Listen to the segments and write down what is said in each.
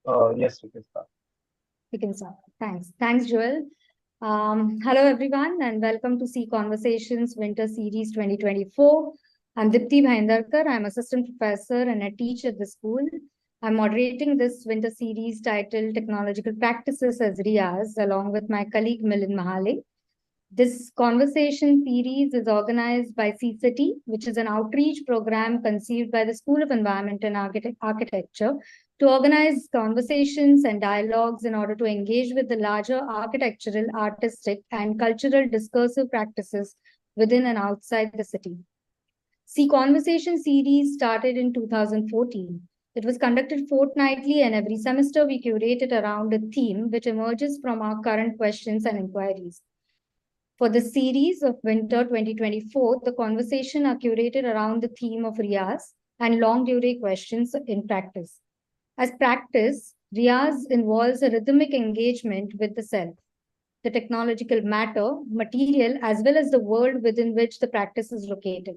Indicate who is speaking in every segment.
Speaker 1: Yes, we can start.
Speaker 2: We can start. Thanks. Thanks, Joel. Hello, everyone, and welcome to C Conversations Winter Series 2024. I'm Dipti Bhaindarkar. I'm assistant professor and I teach at the school. I'm moderating this winter series titled Technological Practices as Riyaz, along with my colleague Milind Mahale. This conversation series is organized by CCity, which is an outreach program conceived by the School of Environment and Architecture to organize conversations and dialogues in order to engage with the larger architectural, artistic, and cultural discursive practices within and outside the city. See Conversation series started in 2014. It was conducted fortnightly, and every semester we curated around a theme which emerges from our current questions and inquiries. For the series of Winter 2024, the conversation are curated around the theme of Riyaz and long durée questions in practice. As practice, Riyaz involves a rhythmic engagement with the self, the technological matter, material, as well as the world within which the practice is located.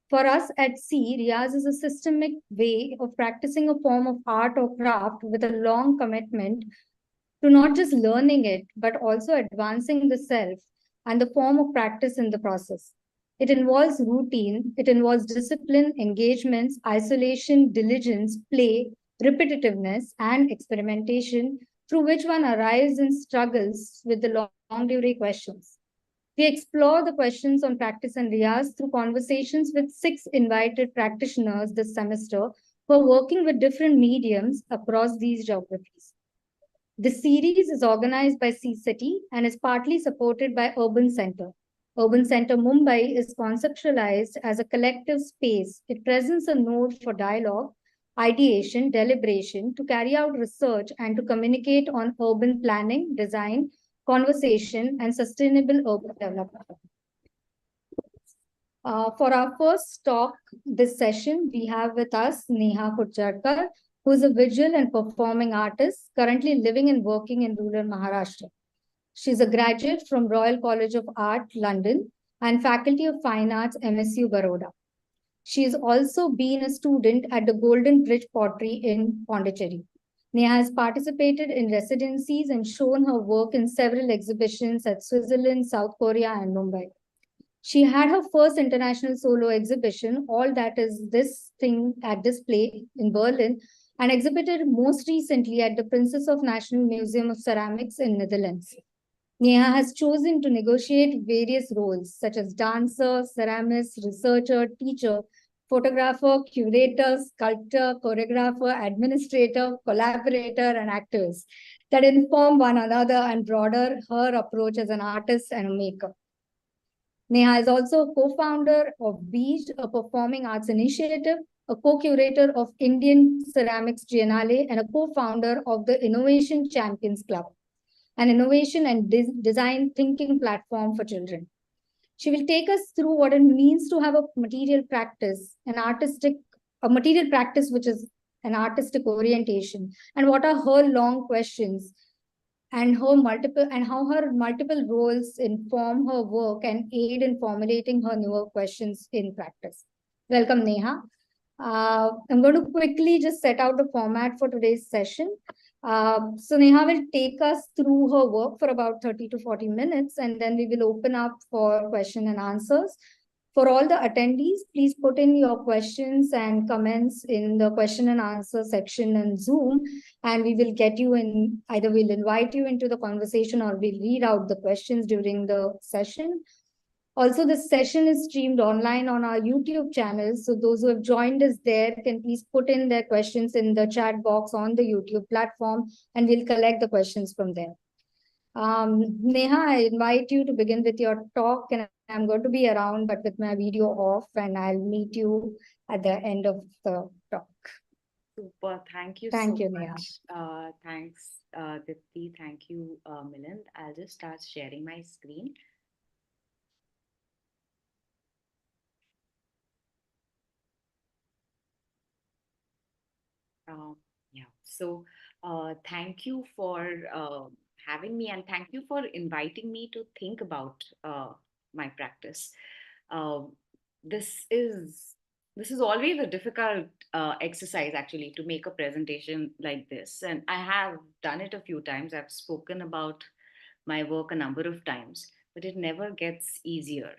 Speaker 2: For us at C, Riyaz is a systemic way of practicing a form of art or craft with a long commitment to not just learning it, but also advancing the self and the form of practice in the process. It involves routine, it involves discipline, engagements, isolation, diligence, play, repetitiveness, and experimentation through which one arrives and struggles with the long durée questions. We explore the questions on practice and Riyaz through conversations with 6 invited practitioners this semester who are working with different mediums across these geographies. The series is organized by C-City and is partly supported by Urban Center. Urban Center Mumbai is conceptualized as a collective space. It presents a node for dialogue, ideation, deliberation, to carry out research and to communicate on urban planning, design, conversation, and sustainable urban development. For our first talk this session, we have with us Neha Kudchadkar, who is a visual and performing artist currently living and working in rural Maharashtra. She is a graduate from Royal College of Art, London, and Faculty of Fine Arts, M.S.U, Baroda. She has also been a student at the Golden Bridge Pottery in Pondicherry. Neha has participated in residencies and shown her work in several exhibitions at Switzerland, South Korea, and Mumbai. She had her first international solo exhibition, All That Is This Thing, at Display in Berlin, and exhibited most recently at the Princessehof National Museum of Ceramics in Netherlands. Neha has chosen to negotiate various roles such as dancer, ceramist, researcher, teacher, photographer, curator, sculptor, choreographer, administrator, collaborator, and actors that inform one another and broaden her approach as an artist and a maker. Neha is also a co-founder of Beach, a performing arts initiative, a co-curator of Indian Ceramics Triennale, and a co-founder of the Innovation Champions Club, an innovation and design thinking platform for children. She will take us through what it means to have a material practice, a material practice which is an artistic orientation, and what are her long questions and how her multiple roles inform her work and aid in formulating her newer questions in practice. Welcome, Neha. I'm going to quickly just set out the format for today's session. So Neha will take us through her work for about 30 to 40 minutes, and then we will open up for question and answers. For all the attendees, please put in your questions and comments in the question and answer section in Zoom, and we will get you in, either we'll invite you into the conversation or we'll read out the questions during the session. Also, this session is streamed online on our YouTube channel. So those who have joined us there can please put in their questions in the chat box on the YouTube platform, and we'll collect the questions from there. Neha, I invite you to begin with your talk, and I'm going to be around, but with my video off, and I'll meet you at the end of the talk.
Speaker 3: Super. Thank you
Speaker 2: Thank
Speaker 3: so
Speaker 2: you, Neha.
Speaker 3: much. Thanks, Dipti. Thank you, Milind. I'll just start sharing my screen. Yeah. So, thank you for having me, and thank you for inviting me to think about my practice. Uh, this is This is always a difficult exercise, actually, to make a presentation like this. And I have done it a few times. I've spoken about my work a number of times, but it never gets easier.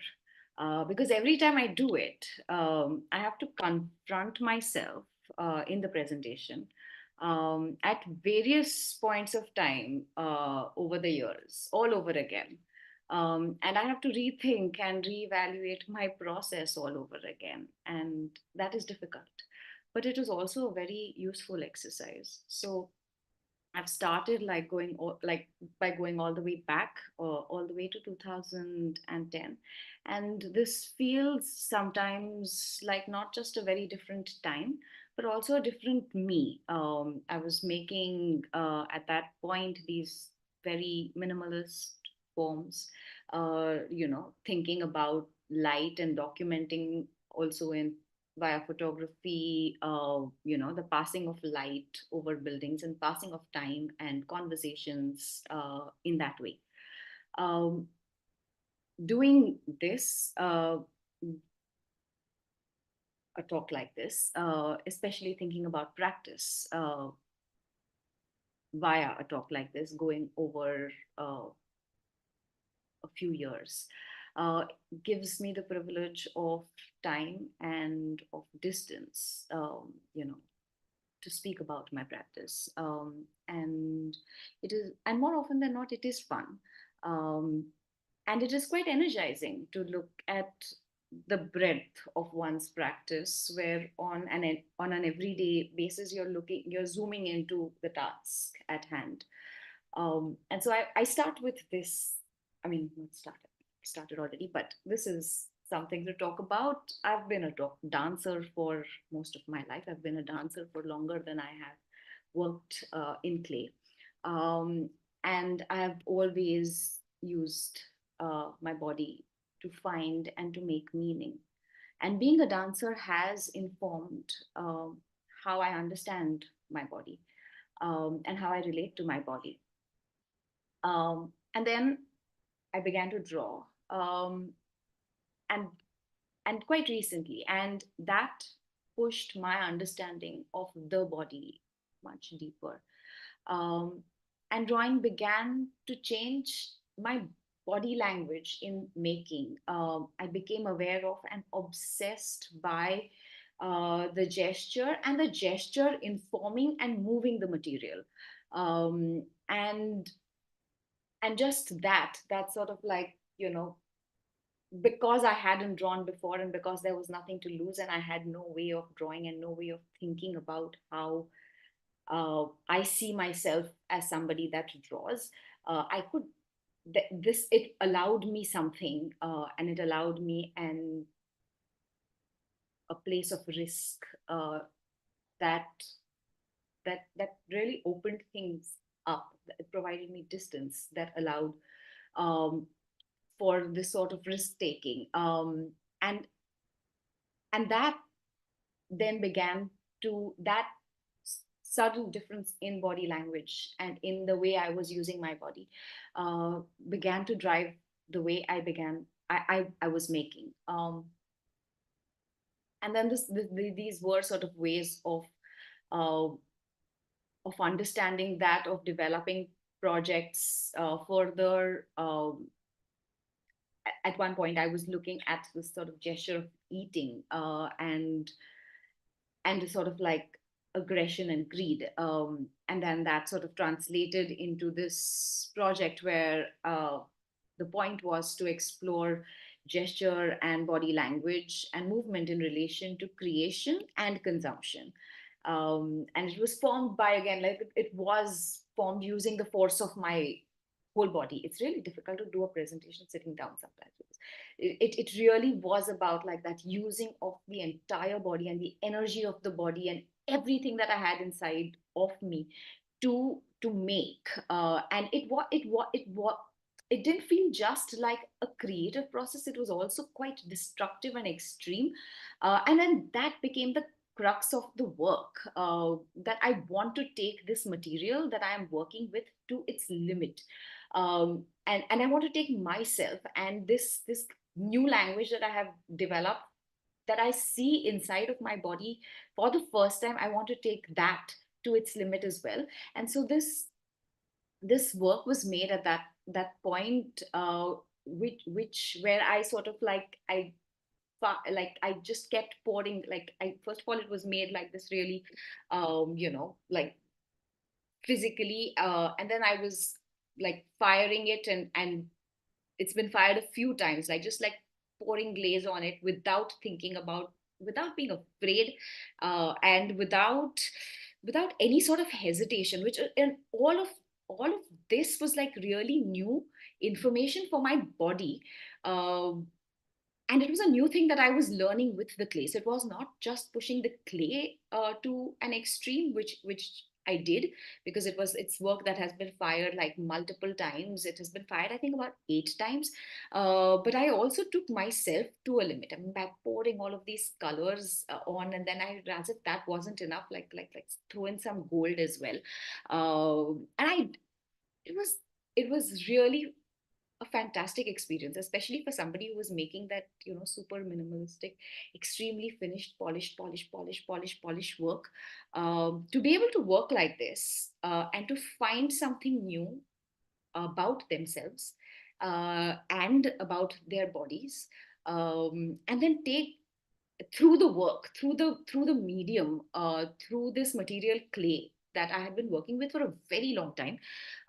Speaker 3: Because every time I do it, I have to confront myself in the presentation at various points of time over the years, all over again. And I have to rethink and reevaluate my process all over again. And that is difficult. But it is also a very useful exercise. So I've started like by going all the way back, all the way to 2010, and this feels sometimes like not just a very different time, but also a different me. I was making at that point these very minimalist poems, thinking about light and documenting also in via photography, the passing of light over buildings and passing of time and conversations in that way. Um, Doing this, a talk like this, especially thinking about practice via a talk like this, going over a few years, uh, gives me the privilege of time and of distance, to speak about my practice. And it is, and more often than not, it is fun. Um, and it is quite energizing to look at the breadth of one's practice, where on an everyday basis you're zooming into the task at hand. And so I start with this. I mean, not started. Started already, but this is something to talk about. I've been a dancer for most of my life. I've been a dancer for longer than I have worked in clay. Um, and I've always used my body to find and to make meaning. And being a dancer has informed how I understand my body, and how I relate to my body. And then I began to draw, and quite recently, and that pushed my understanding of the body much deeper. Um, and drawing began to change my body language in making. I became aware of and obsessed by the gesture, and the gesture informing and moving the material. And just that sort of like, because I hadn't drawn before, and because there was nothing to lose, and I had no way of drawing and no way of thinking about how I see myself as somebody that draws, I could. This it allowed me something, and it allowed me a place of risk, that that really opened things up. It provided me distance that allowed um, for this sort of risk taking, and that then began to that subtle difference in body language and in the way I was using my body, began to drive the way I was making. And then these were sort of ways uh, of understanding that, of developing projects further. At one point, I was looking at this sort of gesture of eating, and sort of like aggression and greed. And then that sort of translated into this project where the point was to explore gesture and body language and movement in relation to creation and consumption. And it was formed by, again, like it was formed using the force of my whole body. It's really difficult to do a presentation sitting down sometimes. It really was about like that using of the entire body and the energy of the body and everything that I had inside of me to make. And it didn't feel just like a creative process. It was also quite destructive and extreme. And then that became the crux of the work, that I want to take this material that I am working with to its limit. And I want to take myself and this new language that I have developed that I see inside of my body for the first time, I want to take that to its limit as well. And so this work was made at that point, which where I sort of like like I just kept pouring, like I first of all it was made like this really like physically, and then I was like firing it, and it's been fired a few times, like just like pouring glaze on it without thinking about, without being afraid, and without any sort of hesitation, which and all of this was like really new information for my body. um, and it was a new thing that I was learning with the clay. So it was not just pushing the clay to an extreme, which I did, because it's work that has been fired like multiple times. It has been fired, I think, about 8 times. But I also took myself to a limit. I mean, by pouring all of these colors on, and then I realized that that wasn't enough. Like throw in some gold as well, and I it was it was really a fantastic experience, especially for somebody who was making that, super minimalistic, extremely finished, polished work. To be able to work like this, and to find something new about themselves, and about their bodies, and then take through the work, through the medium, through this material clay that I had been working with for a very long time,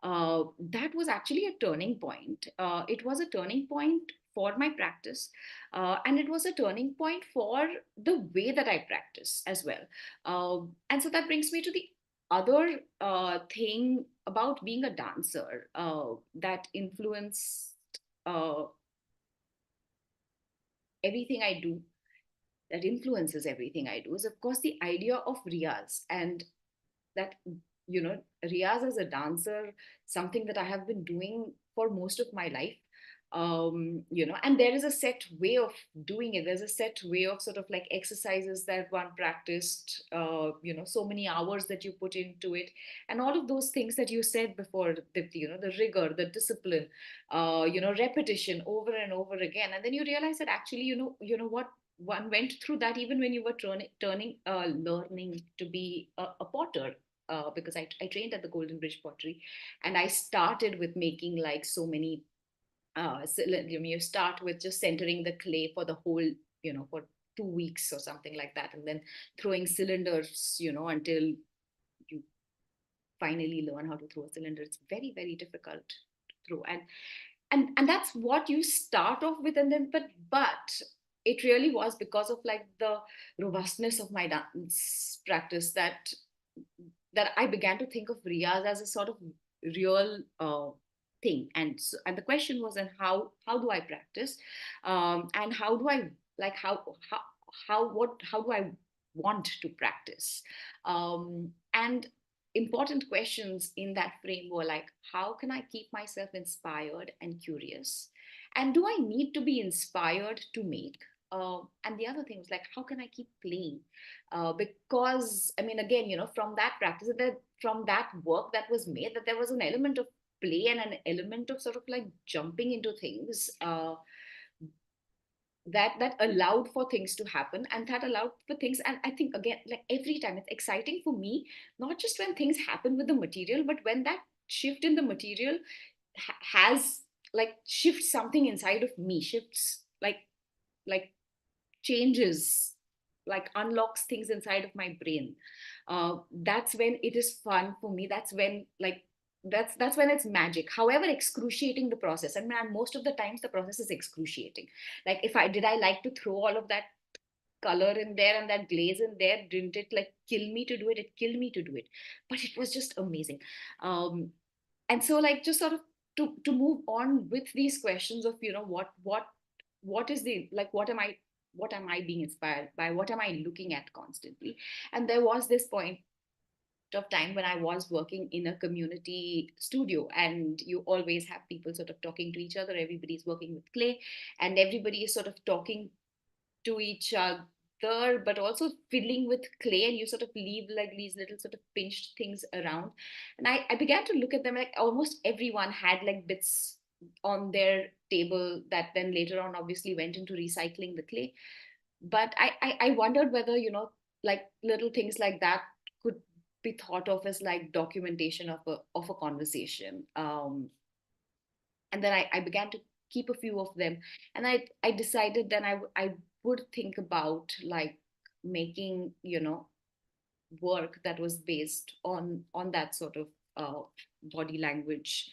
Speaker 3: that was actually a turning point. It was a turning point for my practice, and it was a turning point for the way that I practice as well. And so that brings me to the other thing about being a dancer, that influenced uh, everything I do, that influences everything I do, is of course the idea of Riyaz. And that, Riyaz as a dancer, something that I have been doing for most of my life. And there is a set way of doing it. There's a set way of sort of like exercises that one practiced, so many hours that you put into it, and all of those things that you said before, the rigor, the discipline, repetition over and over again. And then you realize that actually, what, one went through that even when you were learning to be a potter, because I trained at the Golden Bridge Pottery, and I started with making like so many. So you start with just centering the clay for the whole, for 2 weeks or something like that, and then throwing cylinders, until you finally learn how to throw a cylinder. It's very, very difficult to throw, and that's what you start off with, and then but it really was because of like the robustness of my dance practice that I began to think of Riyaz as a sort of real thing. And the question was, and how do I practice, and how do I, like how do I want to practice, and important questions in that frame were like, how can I keep myself inspired and curious, and do I need to be inspired to make, and the other thing was like, how can I keep playing, because I mean, again, from that practice, that from that work that was made, that there was an element of play and an element of sort of like jumping into things, that allowed for things to happen, and that allowed for things. And I think, again, like every time it's exciting for me, not just when things happen with the material, but when that shift in the material has like shifts something inside of me, shifts like changes, like unlocks things inside of my brain. That's when it is fun for me. That's when, like, that's when it's magic, however excruciating the process. And most of the times the process is excruciating. Like, if I did, I like to throw all of that color in there and that glaze in there, didn't it like kill me to do it? It killed me to do it, but it was just amazing. Um and so, like, just sort of to move on with these questions of, what is the, like, what am I being inspired by, what am I looking at constantly. And there was this point of time when I was working in a community studio, and you always have people sort of talking to each other. Everybody's working with clay, and everybody is sort of talking to each other, but also fiddling with clay, and you sort of leave like these little sort of pinched things around. And I began to look at them, like almost everyone had like bits on their table that then later on obviously went into recycling the clay. but I wondered whether, like little things like that could be thought of as like documentation of a conversation. And then I began to keep a few of them, and I decided then I would think about like making, work that was based on that sort of body language,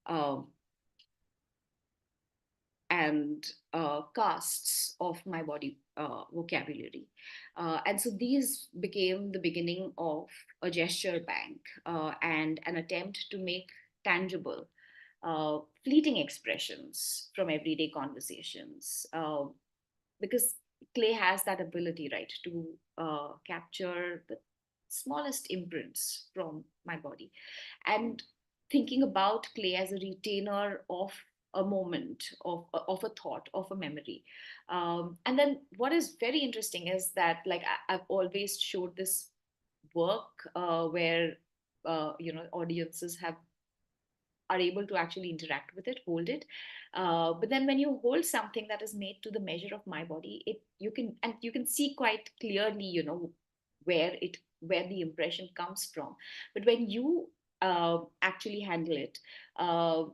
Speaker 3: um, and casts of my body vocabulary. And so these became the beginning of a gesture bank, and an attempt to make tangible fleeting expressions from everyday conversations. Because clay has that ability, right, to capture the smallest imprints from my body. And thinking about clay as a retainer of a moment, of a thought, of a memory. And then what is very interesting is that, like, I've always showed this work where audiences have are able to actually interact with it, hold it. But then when you hold something that is made to the measure of my body, it you can see quite clearly, where the impression comes from. But when you actually handle it, uh,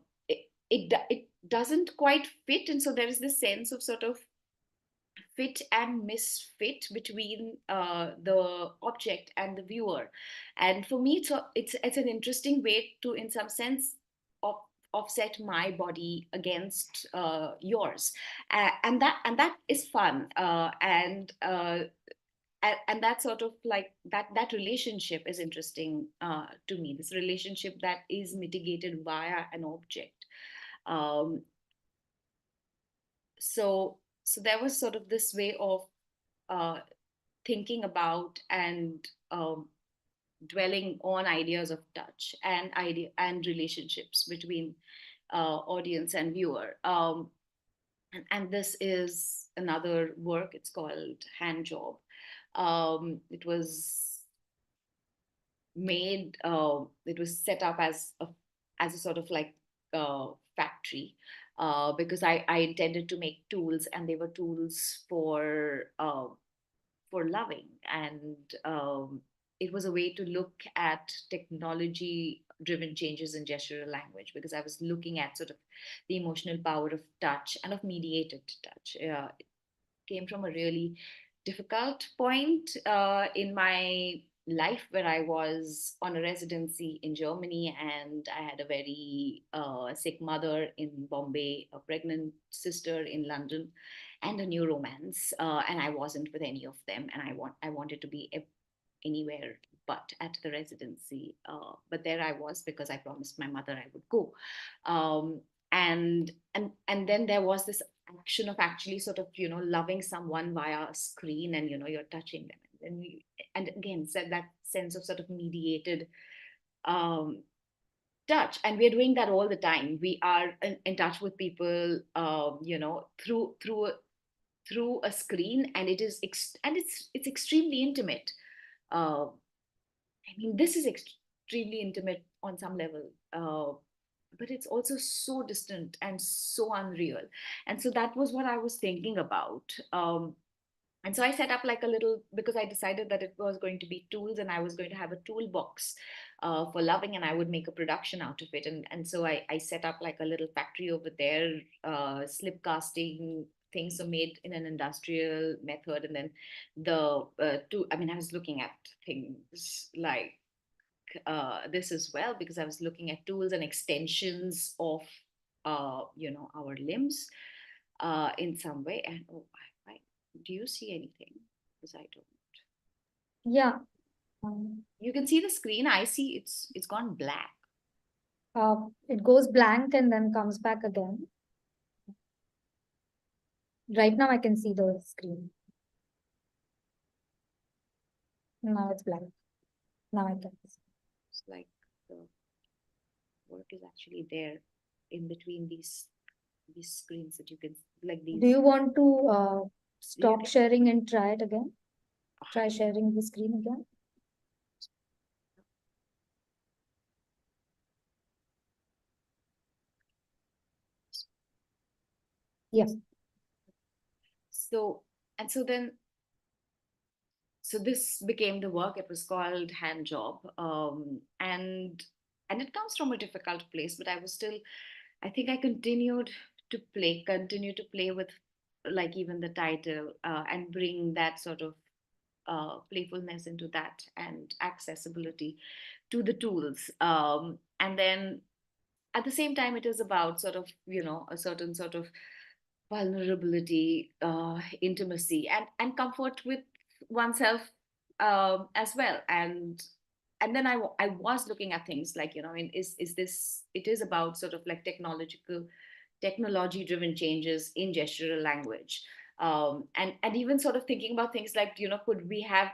Speaker 3: it doesn't quite fit, and so there is this sense of sort of fit and misfit between the object and the viewer. And for me, it's an interesting way to, in some sense, off, offset my body against yours, and that is fun, and that sort of like that relationship is interesting to me. This relationship that is mitigated via an object. Um, so there was sort of this way of uh, thinking about and dwelling on ideas of touch and relationships between audience and viewer. And this is another work. It's called Hand Job. It was made. It was set up as a sort of like factory, because I intended to make tools, and they were tools for loving. And it was a way to look at technology driven changes in gestural language, because I was looking at sort of the emotional power of touch and of mediated touch. It came from a really difficult point in my life, where I was on a residency in Germany, and I had a very sick mother in Bombay, a pregnant sister in London, and a new romance. And I wasn't with any of them, and I wanted to be anywhere but at the residency. But there I was, because I promised my mother I would go. Um, and then there was this action of actually sort of, loving someone via a screen, and you're touching them, and again said that sense of sort of mediated um, touch. And we're doing that all the time. We are in touch with people, through a screen, and it's extremely intimate. uh, I mean, this is extremely intimate on some level, but it's also so distant and so unreal. And so that was what I was thinking about. And so I set up like a little, because I decided that it was going to be tools, and I was going to have a toolbox for loving, and I would make a production out of it. And so I set up like a little factory over there, slip casting things are made in an industrial method. And then I mean, I was looking at things like this as well, because I was looking at tools and extensions of our limbs in some way. And do you see anything? Because I don't.
Speaker 2: Yeah.
Speaker 3: You can see the screen. I see it's gone black.
Speaker 2: It goes blank and then comes back again. Right now I can see the screen. Now it's blank. Now I can see.
Speaker 3: It's like the work is actually there in between these screens that you can, like these.
Speaker 2: Do you want to stop
Speaker 3: can,
Speaker 2: sharing and try it again? Try sharing the screen again. Yes.
Speaker 3: So and so then so this became the work. It was called Hand Job, and it comes from a difficult place, but I was still, I think I continued continue to play with, like, even the title, and bring that sort of playfulness into that, and accessibility to the tools. And then at the same time, it is about sort of, a certain sort of vulnerability, intimacy, and comfort with oneself, as well. And then I was looking at things like, is this, it is about sort of like technology driven changes in gestural language, and even sort of thinking about things like, could we have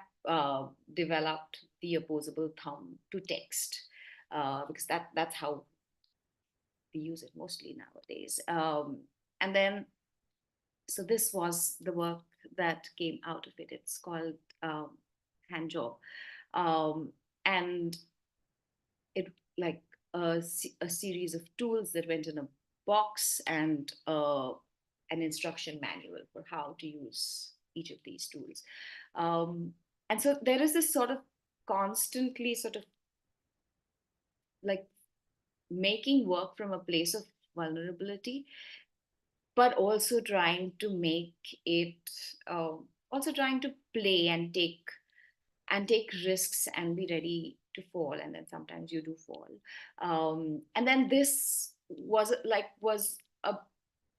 Speaker 3: developed the opposable thumb to text, because that's how we use it mostly nowadays. And then, so this was the work that came out of it. It's called, Hand Job, um, and it, like, a series of tools that went in a box, and an instruction manual for how to use each of these tools. Um, and so there is this sort of constantly sort of like making work from a place of vulnerability, but also trying to make it, also trying to play and take risks and be ready to fall, and then sometimes you do fall. And then this a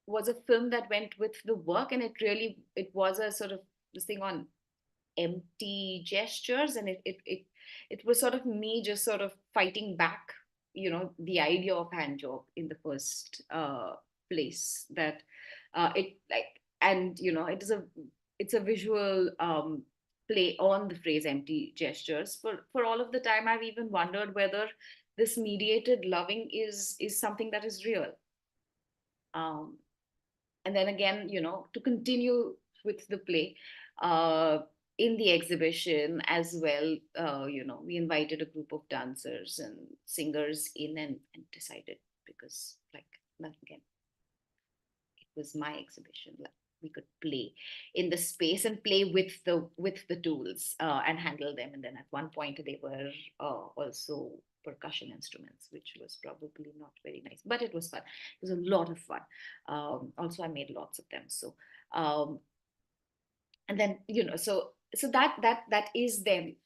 Speaker 3: was a film that went with the work, and it was a sort of this thing on empty gestures, and it was sort of me just sort of fighting back, the idea of hand job in the first place, that it like and it is a it's a visual play on the phrase empty gestures. For all of the time, I've even wondered whether this mediated loving is something that is real. um, and then again, to continue with the play, uh, in the exhibition as well, we invited a group of dancers and singers in, and decided, because, like, again, it was my exhibition, like, we could play in the space and play with the tools, and handle them. And then at one point they were also percussion instruments, which was probably not very nice, but it was fun. It was a lot of fun. Also, I made lots of them. So, um, and then, so that is then,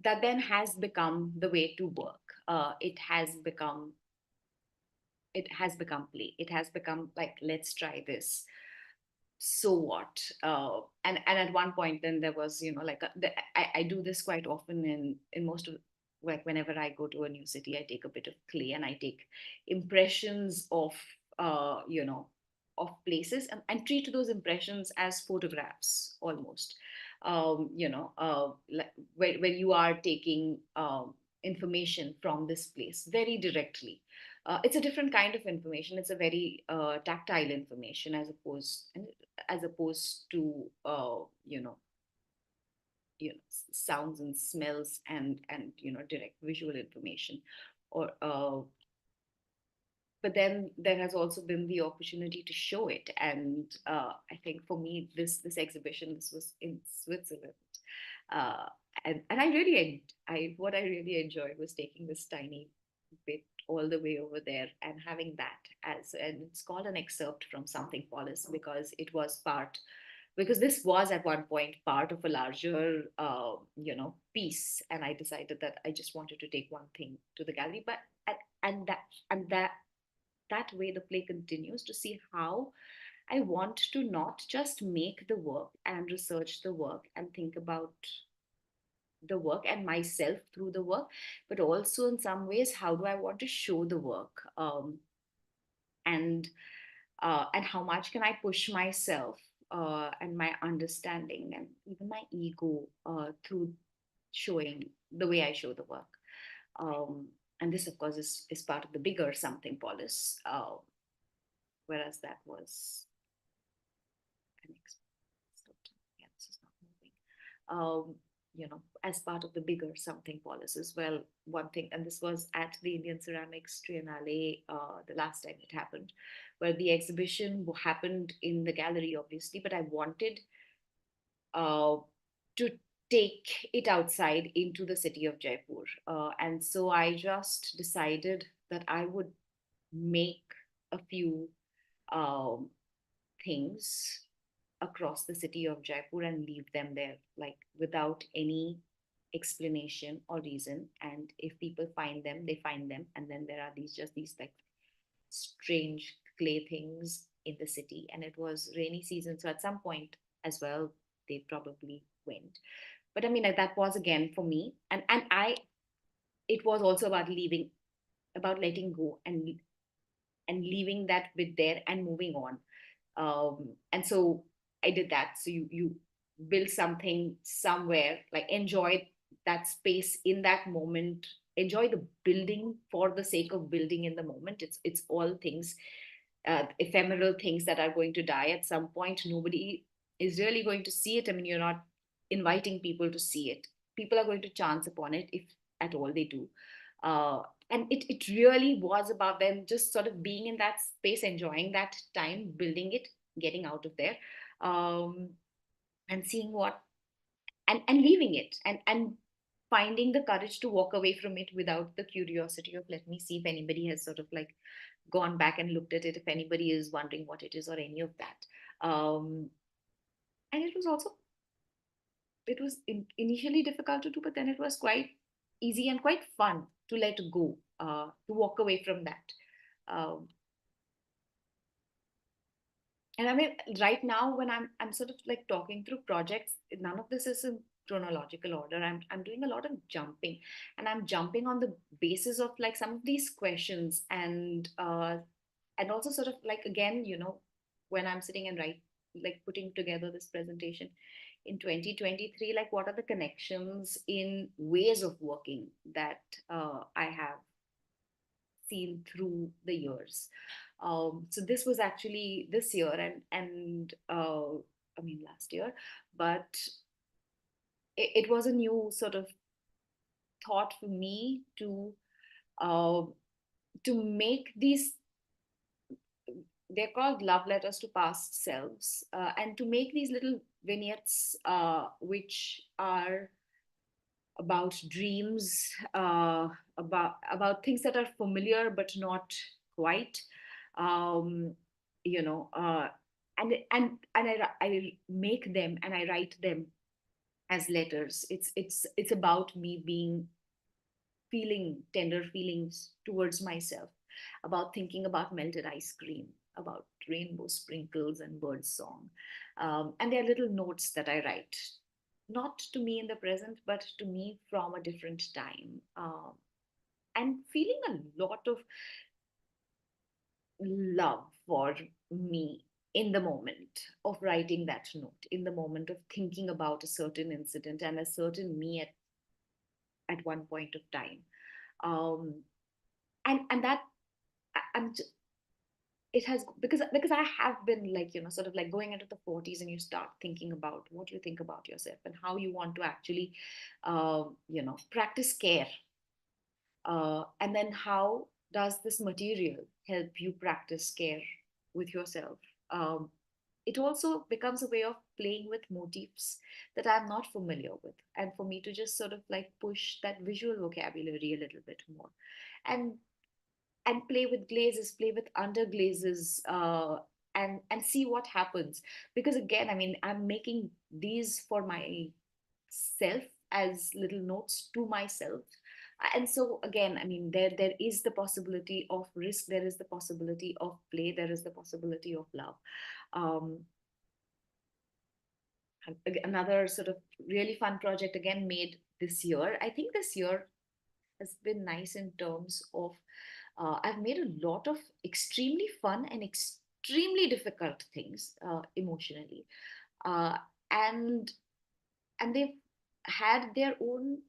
Speaker 3: that then has become the way to work. It has become play. It has become like, let's try this. So what? And at one point, then there was, like, I do this quite often in most of, like, whenever I go to a new city, I take a bit of clay and I take impressions uh you know of places, and treat those impressions as photographs almost. Like, where you are taking information from this place very directly. It's a different kind of information. It's a very tactile information, as opposed to sounds and smells, and direct visual information. Or But then there has also been the opportunity to show it, and I think for me, this exhibition, this was in Switzerland. uh, and I really, what I really enjoyed was taking this tiny bit all the way over there and having that as, and it's called an excerpt from something Paulus, because this was at one point part of a larger piece, and I decided that I just wanted to take one thing to the gallery. But and that way the play continues to see how I want to not just make the work and research the work and think about the work and myself through the work, but also in some ways, how do I want to show the work, and and how much can I push myself, and my understanding and even my ego, through showing the way I show the work. And this, of course, is part of the bigger something polis, whereas that was an yeah, this is not moving. As part of the bigger something polis as well. One thing, and this was at the Indian Ceramics Triennale, the last time it happened, where the exhibition happened in the gallery, obviously, but I wanted uh, to take it outside into the city of Jaipur. And so I just decided that I would make a few um, things across the city of Jaipur and leave them there, like without any explanation or reason. And if people find them, they find them. And then there are these like strange clay things in the city. And it was rainy season. So at some point as well, they probably went. But I mean, like, that was again for me. It was also about leaving, about letting go and leaving that bit there and moving on. And so I did that. So you build something somewhere, like enjoy that space in that moment, enjoy the building for the sake of building in the moment. It's all things, ephemeral things that are going to die at some point. Nobody is really going to see it. I mean, you're not inviting people to see it. People are going to chance upon it, if at all they do. uh, and it really was about them just sort of being in that space, enjoying that time, building it, getting out of there, um, and seeing what, and leaving it, and finding the courage to walk away from it without the curiosity of, let me see if anybody has sort of like gone back and looked at it, if anybody is wondering what it is or any of that. And it was also, initially difficult to do, but then it was quite easy and quite fun to let go, to walk away from that. Um, and I mean, right now when I'm sort of like talking through projects, none of this is in chronological order. I'm doing a lot of jumping, and I'm jumping on the basis of like some of these questions, and also sort of like, again, when I'm sitting and like putting together this presentation in 2023, like what are the connections in ways of working that I have seen through the years. So this was actually this year, and I mean last year, but it was a new sort of thought for me uh, to make these, they're called love letters to past selves, and to make these little vignettes, which are about dreams, about things that are familiar but not quite, um, you know uh, and I make them and I write them as letters. It's about me being, feeling tender feelings towards myself, about thinking about melted ice cream, about rainbow sprinkles and bird song. And there are little notes that I write, not to me in the present, but to me from a different time. And feeling a lot of love for me in the moment of writing that note, in the moment of thinking about a certain incident and a certain me at one point of time. Um, and that I'm it has, because I have been like, sort of like going into the 40s, and you start thinking about what you think about yourself and how you want to actually practice care, and then how does this material help you practice care with yourself. um, it also becomes a way of playing with motifs that I'm not familiar with, and for me to just sort of like push that visual vocabulary a little bit more, and play with glazes, play with underglazes, and see what happens. Because again, I mean, I'm making these for myself as little notes to myself. And so again, I mean, there is the possibility of risk, there is the possibility of play, there is the possibility of love. Um, Another sort of really fun project again made this year. I think this year has been nice in terms of, I've made a lot of extremely fun and extremely difficult things, emotionally, uh, and they've had their own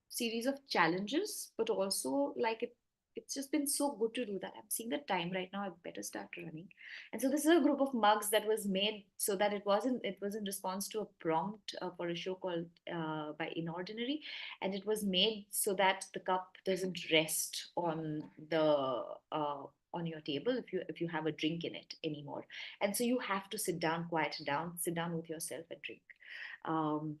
Speaker 3: series of challenges, but also like it's just been so good to do that. I'm seeing the time right now. I better start running. And so this is a group of mugs that was made so that it was in response to a prompt, for a show called, by Inordinary, and it was made so that the cup doesn't rest on the on your table if you have a drink in it anymore. And so you have to sit down, quiet down, sit down with yourself and drink. um,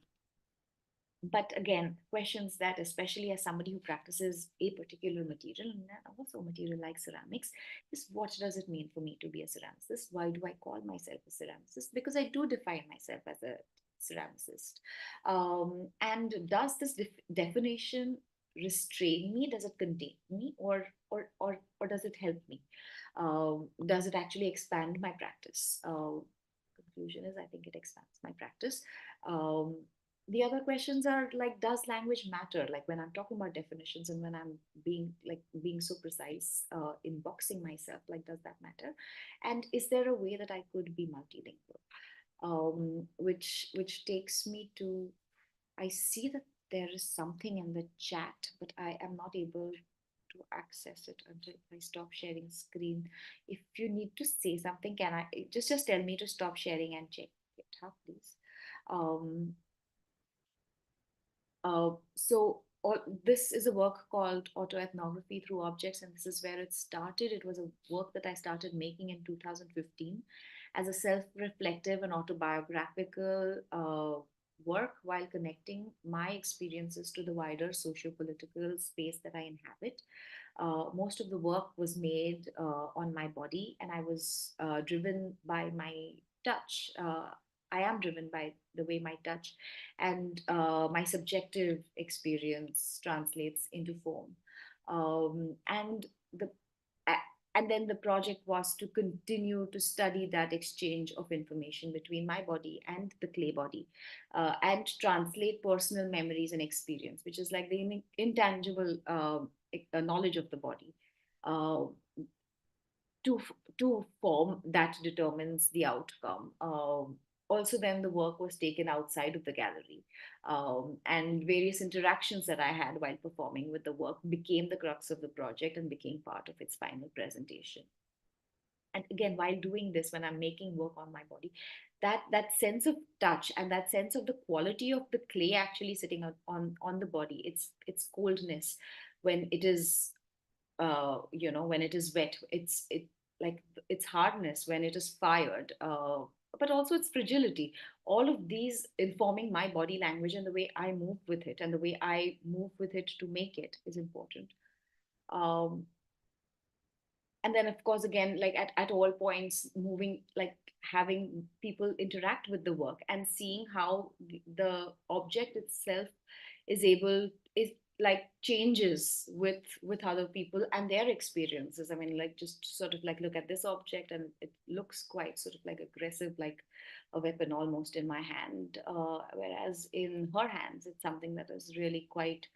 Speaker 3: but again, questions that, especially as somebody who practices a particular material, and also a material like ceramics, is what does it mean for me to be a ceramicist? Why do I call myself a ceramicist? Because I do define myself as a ceramicist. And does this definition restrain me? Does it contain me, or does it help me? Does it actually expand my practice? Conclusion is, I think it expands my practice. Um, the other questions are like, does language matter? Like when I'm talking about definitions and when I'm being so precise in boxing myself, like, does that matter? And is there a way that I could be multilingual? Which takes me to, I see that there is something in the chat, but I am not able to access it until I stop sharing screen. If you need to say something, can I just tell me to stop sharing and check it out, please? Um, so this is a work called Autoethnography Through Objects, and this is where it started. It was a work that I started making in 2015 as a self-reflective and autobiographical work while connecting my experiences to the wider socio-political space that I inhabit. Most of the work was made on my body, and I was driven by my touch. I am driven by the way my touch and my subjective experience translates into form. And the and then the project was to continue to study that exchange of information between my body and the clay body, and translate personal memories and experience, which is like the intangible knowledge of the body, uh, to to form that determines the outcome. Also, then the work was taken outside of the gallery, and various interactions that I had while performing with the work became the crux of the project and became part of its final presentation. And again, while doing this, when I'm making work on my body, that sense of touch and that sense of the quality of the clay actually sitting on the body, its coldness when it is when it is wet, it like its hardness when it is fired, but also its fragility. All of these informing my body language, and the way I move with it and the way I move with it to make it is important. um, and then of course, again, like at all points, moving, like having people interact with the work and seeing how the object itself is like changes with other people and their experiences. I mean, like, just sort of like look at this object and it looks quite sort of like aggressive, like a weapon almost in my hand, whereas in her hands it's something that is really quite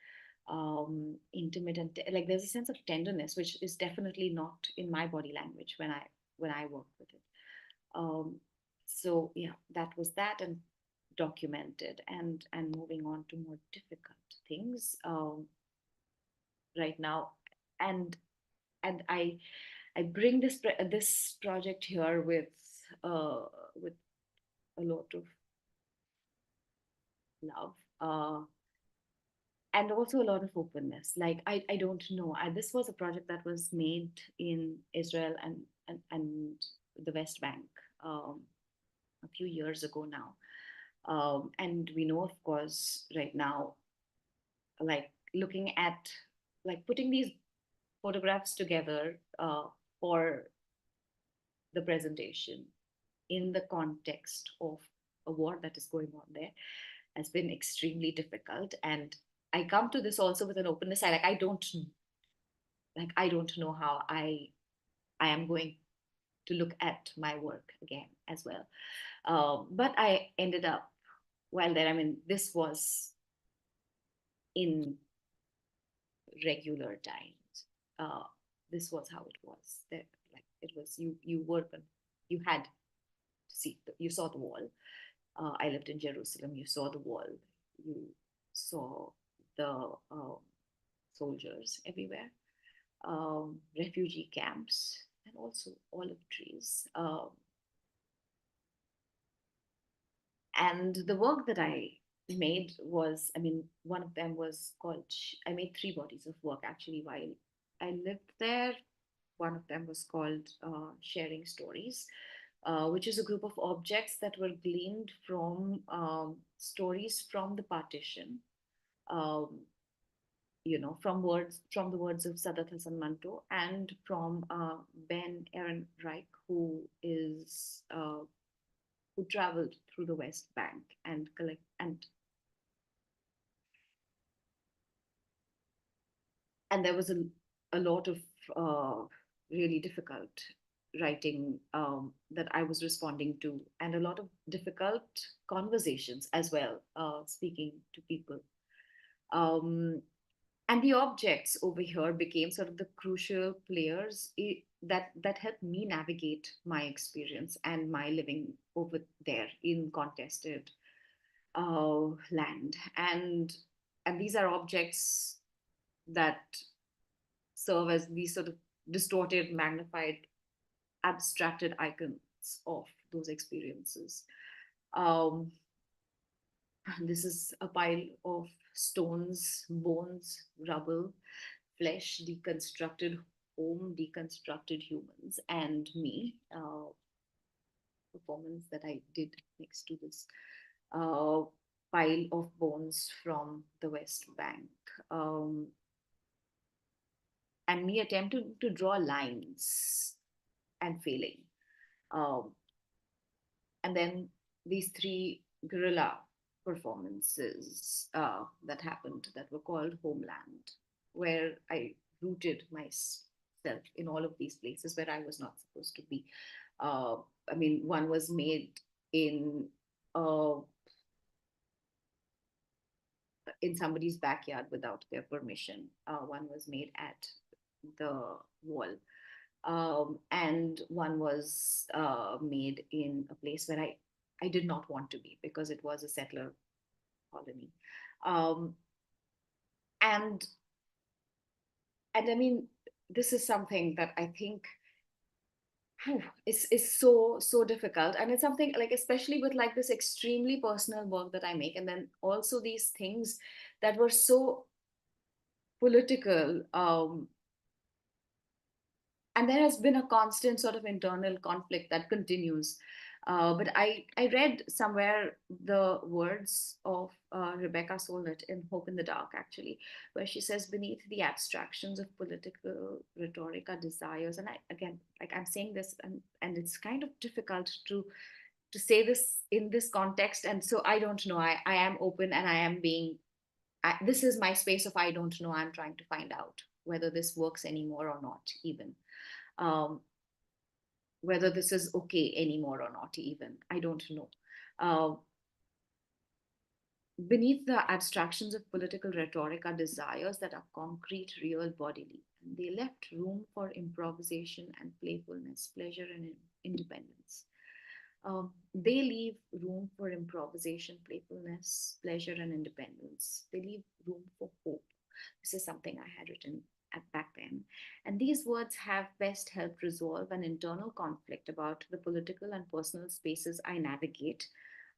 Speaker 3: intimate and like there's a sense of tenderness which is definitely not in my body language when I work with it. um, so yeah, that was that, and documented. And moving on to more difficult things right now. And and i i bring this project here with a lot of love, and also a lot of openness. Like, I don't know. This was a project that was made in Israel and the West Bank, a few years ago now. And we know, of course, right now, like looking at, like putting these photographs together for the presentation in the context of a war that is going on there has been extremely difficult. And I come to this also with an openness. I don't know how I am going to look at my work again as well. But I ended up, while there, I mean, this was in regular times. Uh, this was how it was. There, like it was, you had to see, you saw the wall. I lived in Jerusalem. You saw the wall. You saw the soldiers everywhere, refugee camps, and also olive trees. And the work that I made was, I mean, one of them was called, I made three bodies of work actually while I lived there one of them was called Sharing Stories, which is a group of objects that were gleaned from stories from the partition. Um, from the words of Sadat Hassan Manto and from Ben Aaron Reich, who traveled through the West Bank and there was a lot of really difficult writing that I was responding to, and a lot of difficult conversations as well, speaking to people. Um, and the objects over here became sort of the crucial players that helped me navigate my experience and my living over there in contested land. And these are objects that serve as these sort of distorted, magnified, abstracted icons of those experiences. Um, this is a pile of stones, bones, rubble, flesh, deconstructed home, deconstructed humans, and me. Performance that I did next to this uh, pile of bones from the West Bank. Um, and me attempting to draw lines and failing. Um, and then these three guerrilla performances that happened that were called Homeland, where I rooted myself in all of these places where I was not supposed to be. Uh, I mean, one was made in uh, in somebody's backyard without their permission. One was made at the wall, and one was made in a place where I did not want to be because it was a settler colony. Um, and and I mean, this is something that I think is so difficult, and it's something like, especially with like this extremely personal work that I make, and then also these things that were so political. And there has been a constant sort of internal conflict that continues. But I read somewhere the words of Rebecca Solnit in Hope in the Dark, actually, where she says, beneath the abstractions of political rhetoric are desires. And I, again, like I'm saying this, and it's kind of difficult to say this in this context. And so I don't know. I am open, and I am being, this is my space of I don't know. I'm trying to find out whether this works anymore or not, even. Um, whether this is okay anymore or not, even. I don't know. Uh, Beneath the abstractions of political rhetoric are desires that are concrete, real, bodily. And they left room for improvisation and playfulness, pleasure and independence. They leave room for improvisation, playfulness, pleasure, and independence. They leave room for hope. This is something I had written back then. And these words have best helped resolve an internal conflict about the political and personal spaces I navigate.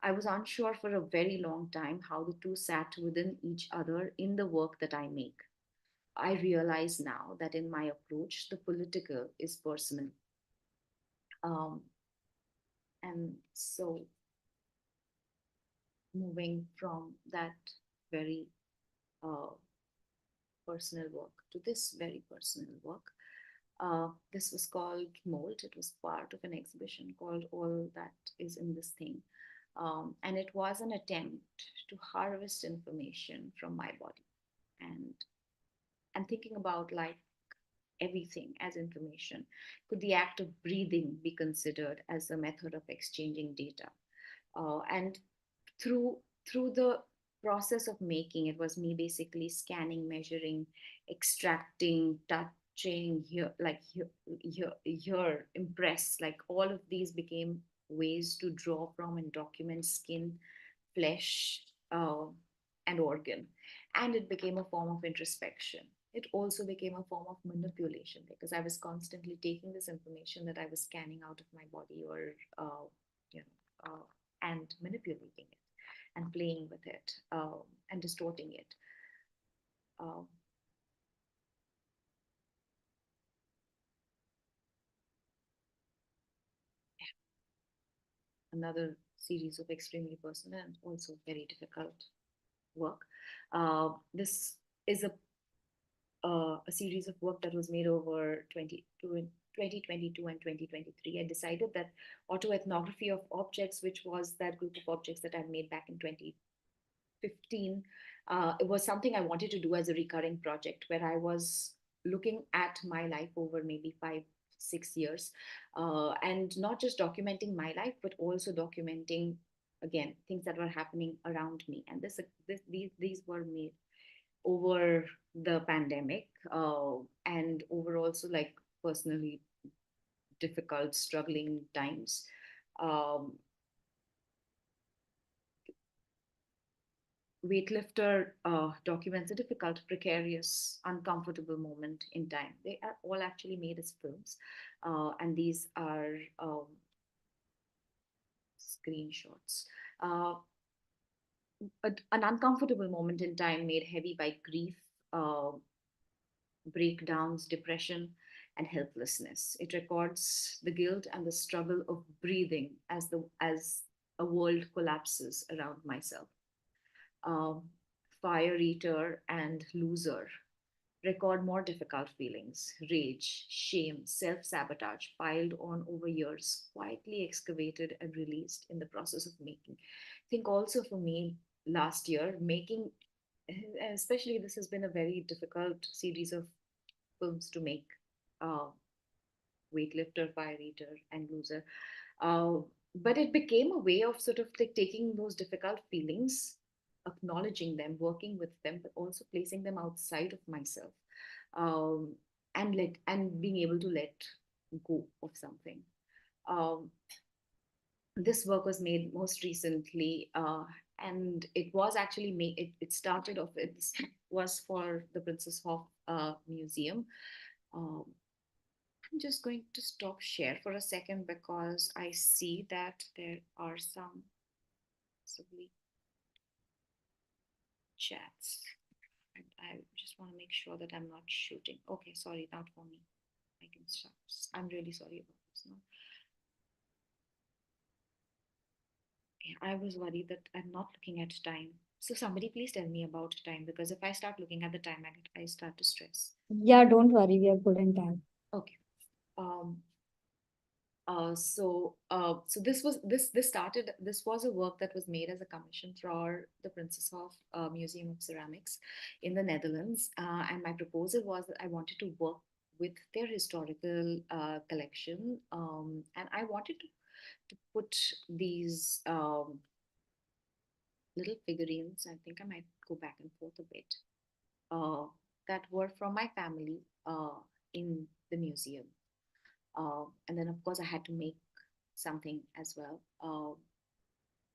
Speaker 3: I was unsure for a very long time how the two sat within each other in the work that I make. I realize now that in my approach, the political is personal. Um, and so moving from that very uh, personal work to this very personal work. This was called Mold. It was part of an exhibition called All That Is in This Thing. And it was an attempt to harvest information from my body, and thinking about like everything as information. Could the act of breathing be considered as a method of exchanging data? And through the process of making, it was me basically scanning, measuring, extracting, touching, here impress, like all of these became ways to draw from and document skin, flesh, and organ. And it became a form of introspection. It also became a form of manipulation, because I was constantly taking this information that I was scanning out of my body, or you and manipulating it and playing with it, and distorting it. Um, another series of extremely personal and also very difficult work. This is a series of work that was made over 2022 and 2023. I decided that autoethnography of objects, which was that group of objects that I made back in 2015, it was something I wanted to do as a recurring project where I was looking at my life over maybe 5, 6 years, and not just documenting my life, but also documenting again things that were happening around me. And these were made over the pandemic, and over also like personally difficult, struggling times. Um, Weightlifter documents a difficult, precarious, uncomfortable moment in time. They are all actually made as films, and these are screenshots. Uh, an uncomfortable moment in time made heavy by grief, uh, breakdowns, depression, and helplessness. It records the guilt and the struggle of breathing as a world collapses around myself. Um, Fire Eater and Loser record more difficult feelings, rage, shame, self sabotage piled on over years, quietly excavated and released in the process of making. I think also for me last year, making, especially this has been a very difficult series of films to make. Uh, Weightlifter, Fire Eater, and Loser. Uh, but it became a way of sort of like taking those difficult feelings, acknowledging them, working with them, but also placing them outside of myself, um, and being able to let go of something. Um, this work was made most recently, and it was actually made. It started off. It was for the Princessehof Museum. Um, I'm just going to stop share for a second because I see that there are some possibly chats. And I just want to make sure that I'm not shooting. Okay, sorry, not for me. I can stop. I'm really sorry about this. No? Yeah, I was worried that I'm not looking at time. So somebody please tell me about time, because if I start looking at the time, I start to stress.
Speaker 2: Yeah, don't worry, we are good in time.
Speaker 3: Okay. Um, so this started. This was a work that was made as a commission for the Princessehof Museum of Ceramics in the Netherlands, and my proposal was that I wanted to work with their historical collection, and I wanted to put these little figurines. I think I might go back and forth a bit, uh, that were from my family in the museum. And then, of course, I had to make something as well,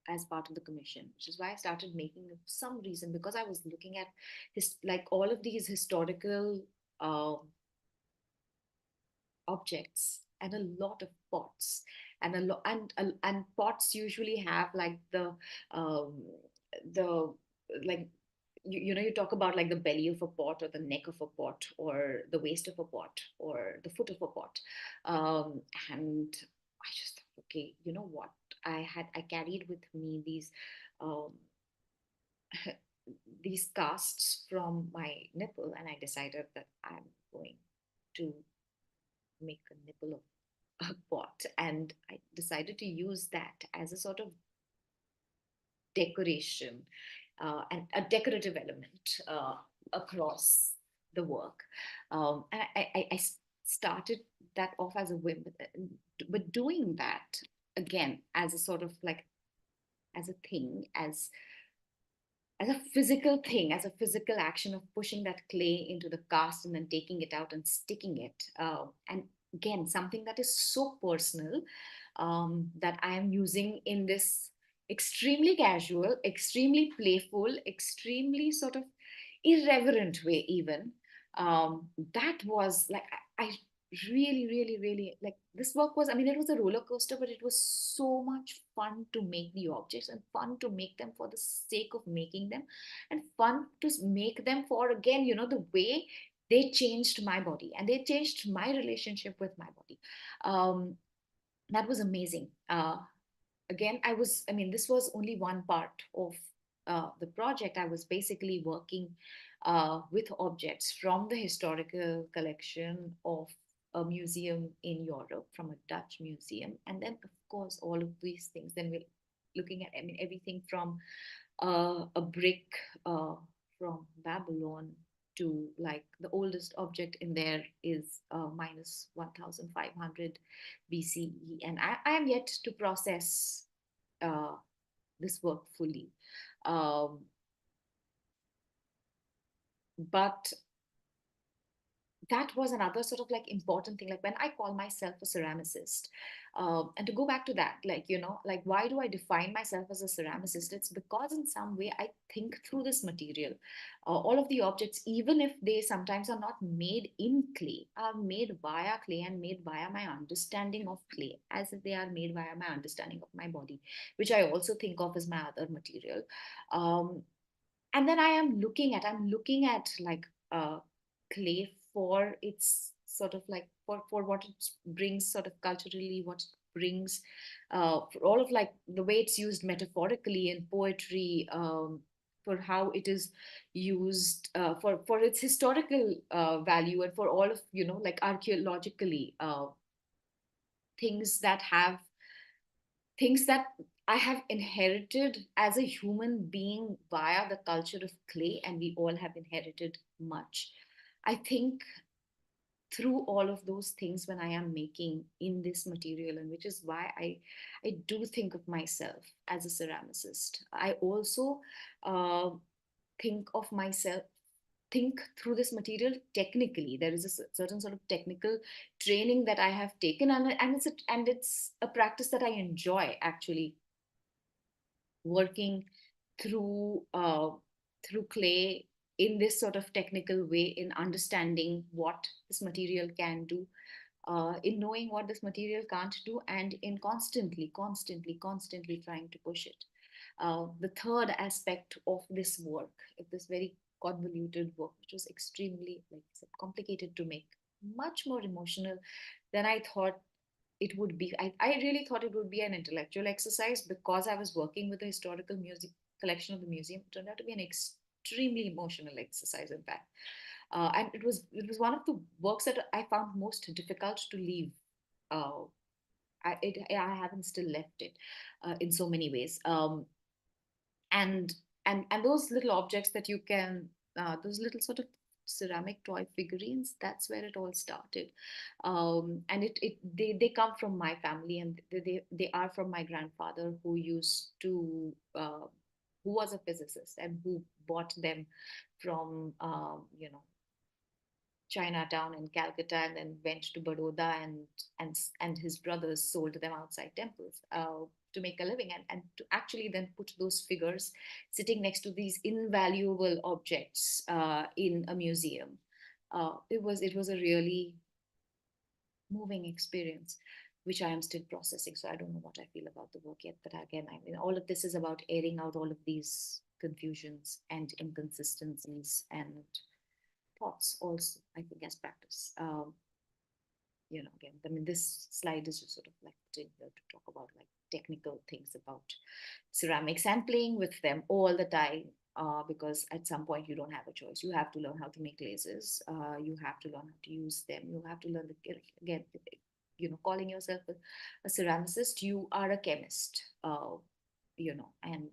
Speaker 3: as part of the commission, which is why I started making it for some reason, because I was looking at like all of these historical uh, objects and a lot of pots, and a lot and pots usually have like um, the like you know, you talk about like the belly of a pot or the neck of a pot or the waist of a pot or the foot of a pot, and I just thought, okay, you know what, I carried with me um, these casts from my nipple, and I decided that I'm going to make a nipple of a pot, and I decided to use that as a sort of decoration, and a decorative element across the work. And I started that off as a whim, but doing that again as a sort of like as a thing, as a physical thing, as a physical action of pushing that clay into the cast and then taking it out and sticking it. And again, something that is so personal, that I am using in this extremely casual, extremely playful, extremely sort of irreverent way, even. That was like, I really, really, really like this work was, I mean, it was a roller coaster, but it was so much fun to make the objects and fun to make them for the sake of making them, and fun to make them for, again, you know, the way they changed my body and they changed my relationship with my body. That was amazing. again, this was only one part of the project. I was basically working with objects from the historical collection of a museum in Europe, from a Dutch museum. And then, of course, all of these things. Then we're looking at, everything from a brick uh, from Babylon to, like, the oldest object in there is minus 1500 BCE. And I am yet to process uh, this work fully. Um, but that was another sort of like important thing, like when I call myself a ceramicist, and to go back to that, like, like, why do I define myself as a ceramicist? It's because in some way I think through this material. All of the objects, even if they sometimes are not made in clay, are made via clay and made via my understanding of clay, as if they are made via my understanding of my body, which I also think of as my other material. um, and then I'm looking at like clay for its sort of like, for what it brings sort of culturally, what it brings, for all of like the way it's used metaphorically in poetry, for how it is used, for its historical value, and for all of, like, archaeologically, things that have things that I have inherited as a human being via the culture of clay, and we all have inherited much. I think through all of those things when I am making in this material, and which is why I do think of myself as a ceramicist. I also uh, think of myself think through this material technically. There is a certain sort of technical training that I have taken, and it's a practice that I enjoy, actually, working through through clay in this sort of technical way, in understanding what this material can do, in knowing what this material can't do, and in constantly trying to push it. The third aspect of this work, of this very convoluted work, which was extremely, like I said, complicated to make, much more emotional than I thought it would be. I really thought it would be an intellectual exercise, because I was working with the historical music collection of the museum. It turned out to be an extremely emotional exercise, in fact. And it was one of the works that I found most difficult to leave. Uh, I haven't still left it in so many ways. And and those little objects that you can, those little sort of ceramic toy figurines, that's where it all started. And they come from my family, and they are from my grandfather, who used to who was a physicist, and who bought them from, Chinatown in Calcutta, and then went to Baroda, and his brothers sold them outside temples to make a living, and to actually then put those figures sitting next to these invaluable objects in a museum. It was a really moving experience, which I am still processing. So I don't know what I feel about the work yet. But again, I mean, all of this is about airing out all of these confusions and inconsistencies and thoughts also, I think, as practice. Again, I mean, this slide is just sort of like to talk about like technical things about ceramics, and playing with them all the time. Because at some point you don't have a choice. You have to learn how to make lasers. You have to learn how to use them. You have to learn again. Calling yourself a ceramicist, you are a chemist. And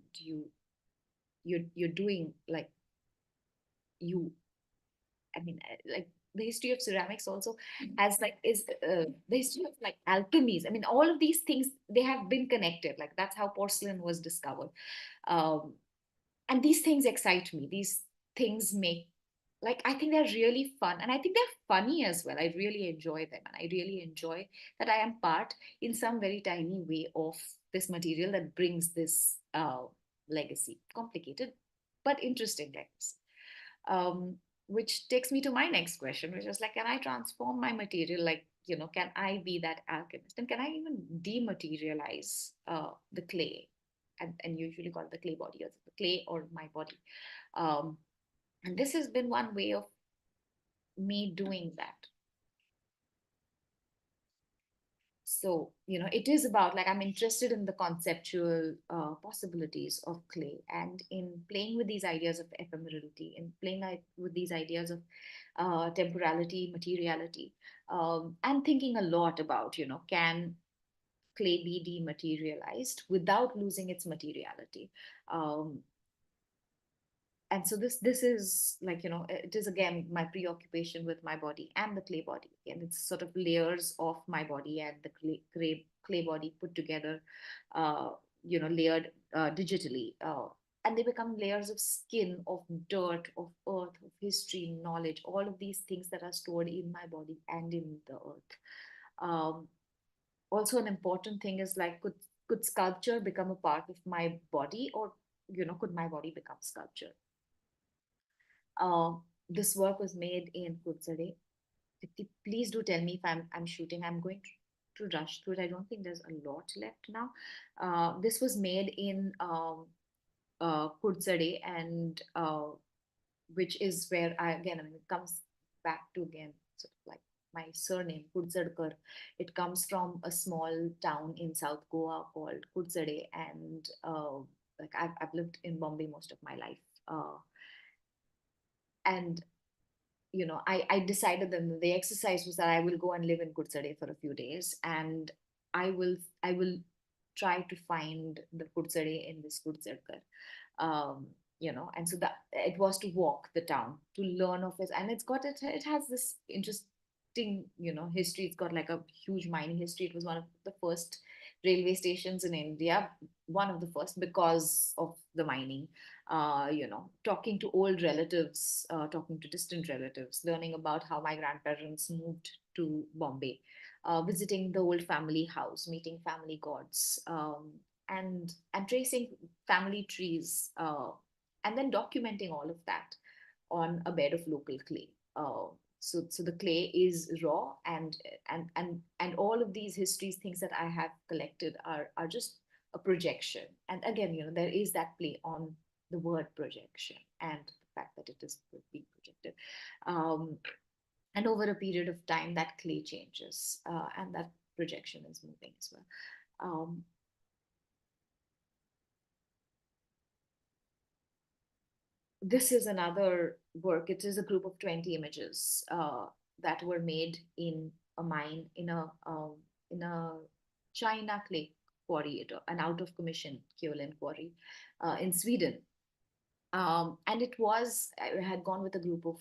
Speaker 3: you're doing like you like the history of ceramics also has like is the history of like alchemies. I mean, all of these things, they have been connected. Like, that's how porcelain was discovered. um, and these things excite me. These things make, like, I think they're really fun, and I think they're funny as well. I really enjoy them, and I really enjoy that I am part, in some very tiny way, of this material that brings this legacy. Complicated but interesting legacy. um, which takes me to my next question, which is like, can I transform my material? Like, can I be that alchemist? And can I even dematerialize the clay? And usually call it the clay body, or the clay or my body. Um, and this has been one way of me doing that. So, it is about, like, I'm interested in the conceptual possibilities of clay, and in playing with these ideas of ephemerality, in playing with these ideas of temporality, materiality, and thinking a lot about, can clay be dematerialized without losing its materiality? um, and so this is, like, it is again my preoccupation with my body and the clay body, and it's sort of layers of my body and the clay body put together, uh, layered digitally, and they become layers of skin, of dirt, of earth, of history, knowledge, all of these things that are stored in my body and in the earth. um, Also, an important thing is, like, could sculpture become a part of my body, or could my body become sculpture? uh, this work was made in Kutsade. Please do tell me if I'm shooting. I'm going to rush through it. I don't think there's a lot left now. This was made in Kutsade, and which is where I mean, it comes back to, again, sort of like my surname, Kudchadkar. It comes from a small town in South Goa called Kutsade, and like, I've lived in Bombay most of my life. And I decided that the exercise was that I will go and live in Kutsade for a few days, and I will try to find the Kutsade in this Kutsadkar. um, and so that it was to walk the town, to learn of it, and it has this interesting, history. It's got like a huge mining history. It was one of the first railway stations in India, one of the first, because of the mining. Talking to old relatives, talking to distant relatives, learning about how my grandparents moved to Bombay, visiting the old family house, meeting family gods, and tracing family trees, and then documenting all of that on a bed of local clay. So the clay is raw, and all of these histories, things that I have collected, are just a projection. And again, there is that play on the word projection and the fact that it is being projected. Um, and over a period of time, that clay changes, and that projection is moving as well. This is another work. It is a group of 20 images that were made in a mine, in a China clay quarry, an out of commission kaolin quarry in Sweden. And I had gone with a group of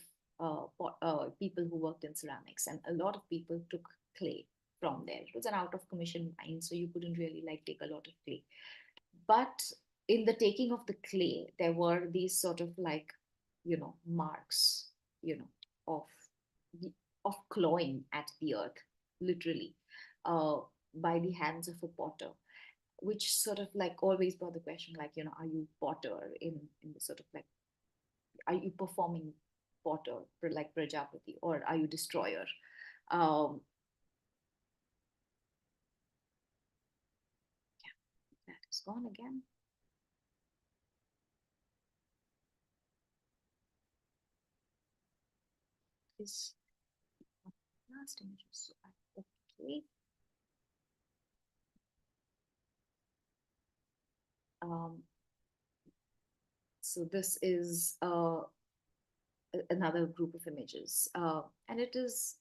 Speaker 3: people who worked in ceramics, and a lot of people took clay from there. It was an out of commission mine, so you couldn't really, like, take a lot of clay. But in the taking of the clay, there were these sort of, like, marks, you know of of clawing at the earth, literally, uh, by the hands of a potter, which sort of, like, always brought the question, like, are you potter in the sort of, like, are you performing potter, like Prajapati, or are you destroyer? um that is gone again. Is last images, so okay. um so this is another group of images, and it is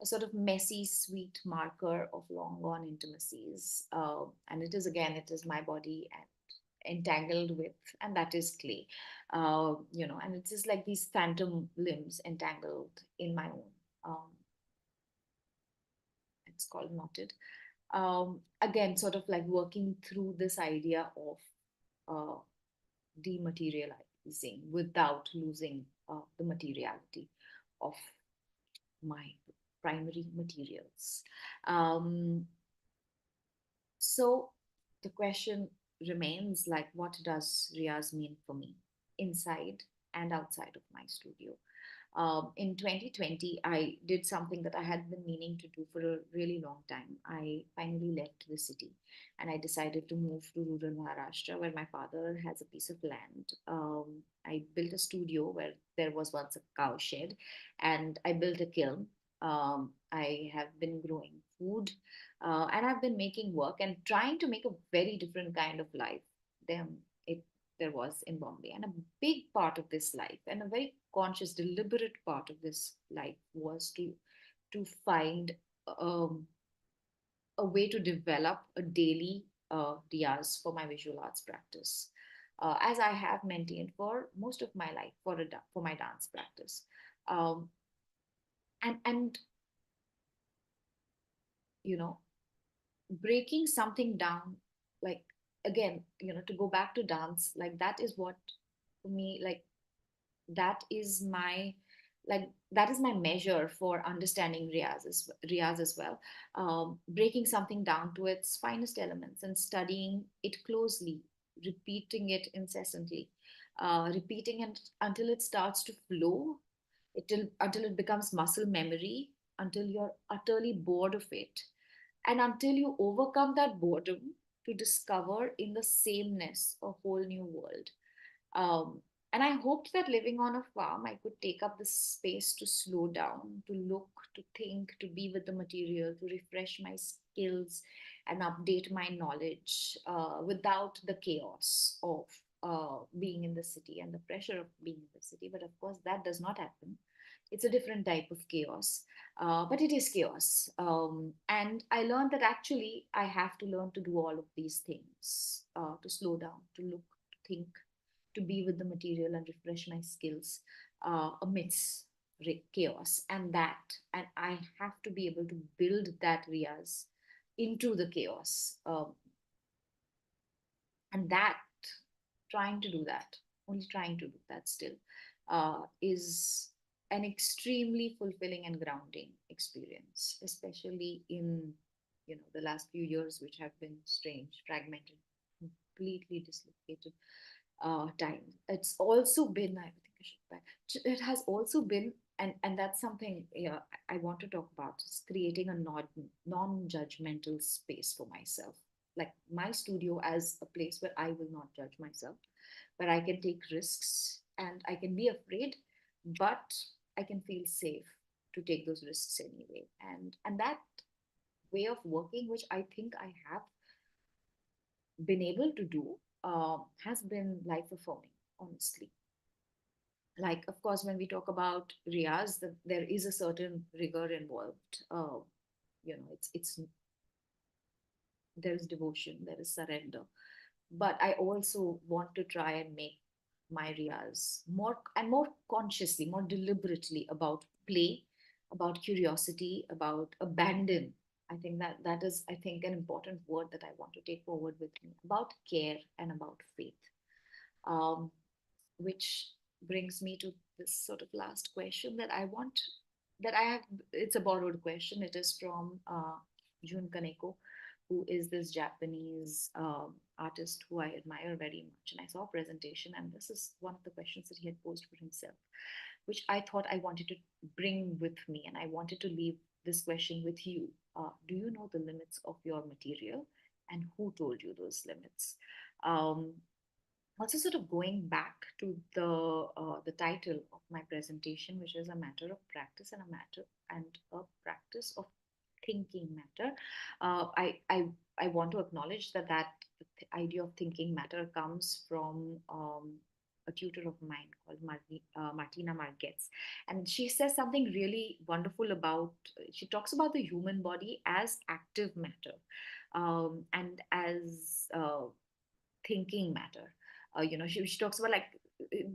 Speaker 3: a sort of messy, sweet marker of long gone intimacies. And it is, again, it is my body and entangled with, and that is clay. And it's just like these phantom limbs entangled in my own. It's called knotted. Again, sort of like working through this idea of uh, dematerializing without losing the materiality of my primary materials. Um, so the question remains, like, what does Riyaz mean for me inside and outside of my studio? In 2020, I did something that I had been meaning to do for a really long time. I finally left the city and I decided to move to rural Maharashtra, where my father has a piece of land. I built a studio where there was once a cow shed, and I built a kiln. I have been growing food, and I've been making work and trying to make a very different kind of life than it there was in Bombay. And a big part of this life, and a very conscious, deliberate part of this life, was to find um, a way to develop a daily riyaz for my visual arts practice, as I have maintained for most of my life for my dance practice. Um, and you know, breaking something down, like, again, to go back to dance, like, that is what, for me, like, that is my that is my measure for understanding Riyaz as well. Breaking something down to its finest elements and studying it closely, repeating it incessantly, repeating it until it starts to flow, until it becomes muscle memory, until you're utterly bored of it, and until you overcome that boredom to discover in the sameness a whole new world. Um, and I hoped that living on a farm, I could take up the space to slow down, to look, to think, to be with the material, to refresh my skills and update my knowledge, without the chaos of being in the city and the pressure of being in the city. But of course, that does not happen. It's a different type of chaos, but it is chaos. And I learned that actually I have to learn to do all of these things, to slow down, to look, to think, to be with the material and refresh my skills, amidst chaos. And I have to be able to build that riyaz into the chaos. And that, trying to do that, only trying to do that still, is an extremely fulfilling and grounding experience, especially in, the last few years, which have been strange, fragmented, completely dislocated time. It's also been, I think I should back. It has also been, and that's something, yeah, I want to talk about, is creating a non-judgmental space for myself. Like my studio as a place where I will not judge myself, where I can take risks and I can be afraid, but I can feel safe to take those risks anyway. And that way of working, which I think I have been able to do, has been life affirming, honestly. Like, of course, when we talk about Riyaz, there is a certain rigor involved. It's there is devotion, there is surrender, but I also want to try and make my Riyaz more consciously, more deliberately about play, about curiosity, about abandon. I think that is, I think, an important word that I want to take forward with me, about care and about faith. Um, which brings me to this sort of last question that I want, that I have. It's a borrowed question. It is from Jun Kaneko, who is this Japanese artist who I admire very much. And I saw a presentation, and this is one of the questions that he had posed for himself, which I thought I wanted to bring with me, and I wanted to leave this question with you. Do you know the limits of your material, and who told you those limits? Um, Also, sort of going back to the title of my presentation, which is a matter of practice and a practice of thinking matter. I want to acknowledge that idea of thinking matter comes from a tutor of mine called Martina Margetz, and she says something really wonderful about. She talks about the human body as active matter, and as thinking matter. She talks about, like,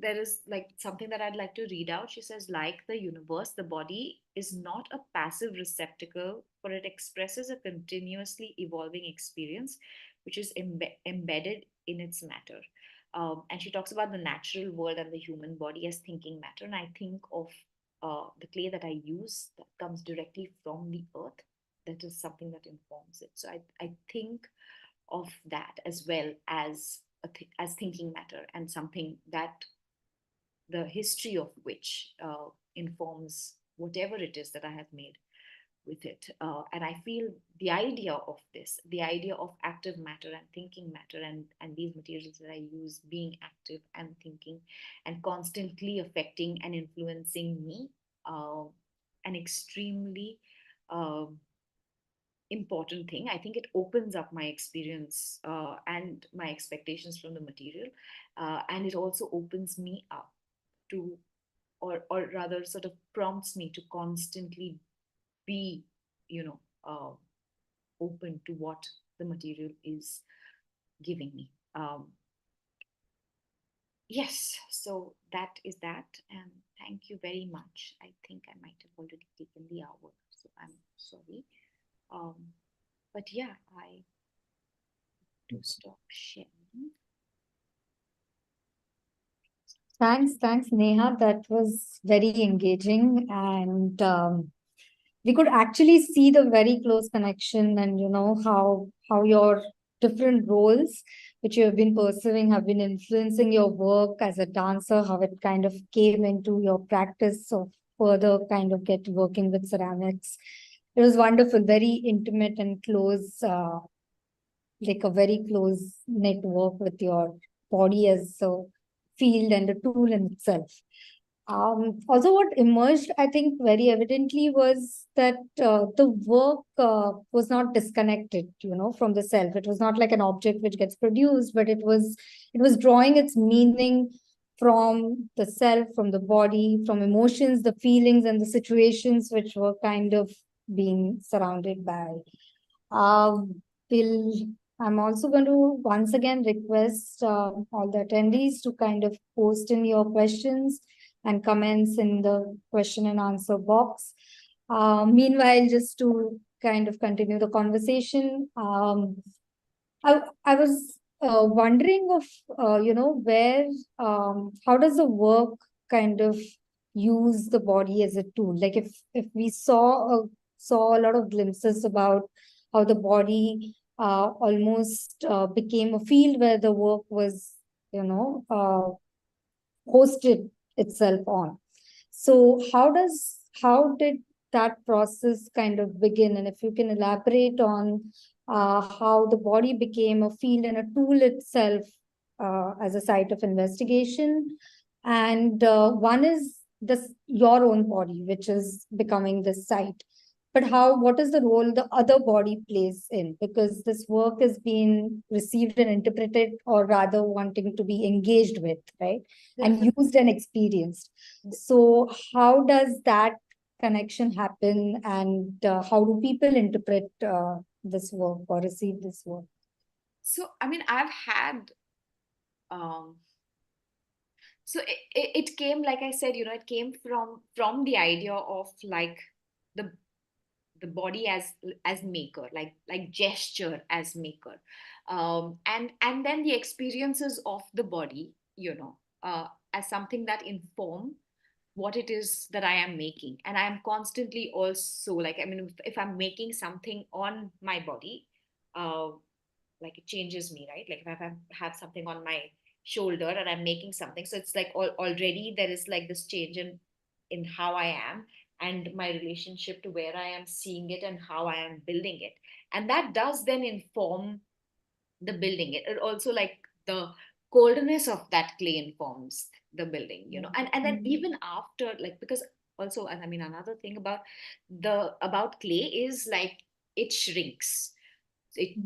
Speaker 3: there is like something that I'd like to read out. She says, like the universe, the body is not a passive receptacle, for it expresses a continuously evolving experience which is embedded in its matter. And she talks about the natural world and the human body as thinking matter. And I think of the clay that I use that comes directly from the earth. That is something that informs it. So I think of that as well as as thinking matter, and something that the history of which informs whatever it is that I have made with it. And I feel the idea of this, the idea of active matter and thinking matter, and these materials that I use being active and thinking and constantly affecting and influencing me, uh, an extremely um important thing. I think it opens up my experience and my expectations from the material, and it also opens me up to, or rather, sort of prompts me to constantly be, you know, open to what the material is giving me. Yes, so that is that, and thank you very much. I think I might have already taken the hour, so I'm sorry. Um, but yeah, I do stop sharing.
Speaker 2: Thanks, Neha. That was very engaging, and we could actually see the very close connection, and how your different roles which you have been pursuing have been influencing your work as a dancer, how it kind of came into your practice of further kind of get working with ceramics. It was wonderful, very intimate and close, like a very close network with your body as a field and a tool in itself. Also, what emerged, I think, very evidently was that the work was not disconnected, from the self. It was not like an object which gets produced, but it was drawing its meaning from the self, from the body, from emotions, the feelings, and the situations which were kind of being surrounded by. Will I'm also going to once again request all the attendees to kind of post in your questions and comments in the question and answer box. Meanwhile, just to kind of continue the conversation, I was wondering of where how does the work kind of use the body as a tool? Like if we saw a lot of glimpses about how the body almost became a field where the work was hosted itself on. So how did that process kind of begin? And if you can elaborate on how the body became a field and a tool itself as a site of investigation. And one is this your own body, which is becoming this site. But what is the role the other body plays in? Because this work is being received and interpreted, or rather wanting to be engaged with, right? And used and experienced. So, how does that connection happen, and how do people interpret this work or receive this work?
Speaker 3: So, I mean, I've had, um, so it came, like I said, it came from the idea of like the the body as maker, like gesture as maker, and then the experiences of the body, as something that inform what it is that I am making. And I am constantly also, like, I mean, if I'm making something on my body, uh, like it changes me, right? Like if have something on my shoulder and I'm making something, so it's like already there is like this change in how I am, and my relationship to where I am seeing it and how I am building it. And that does then inform the building. It also, like, the coldness of that clay informs the building, and then even after, like, because also, and I mean, another thing about clay is like it shrinks. it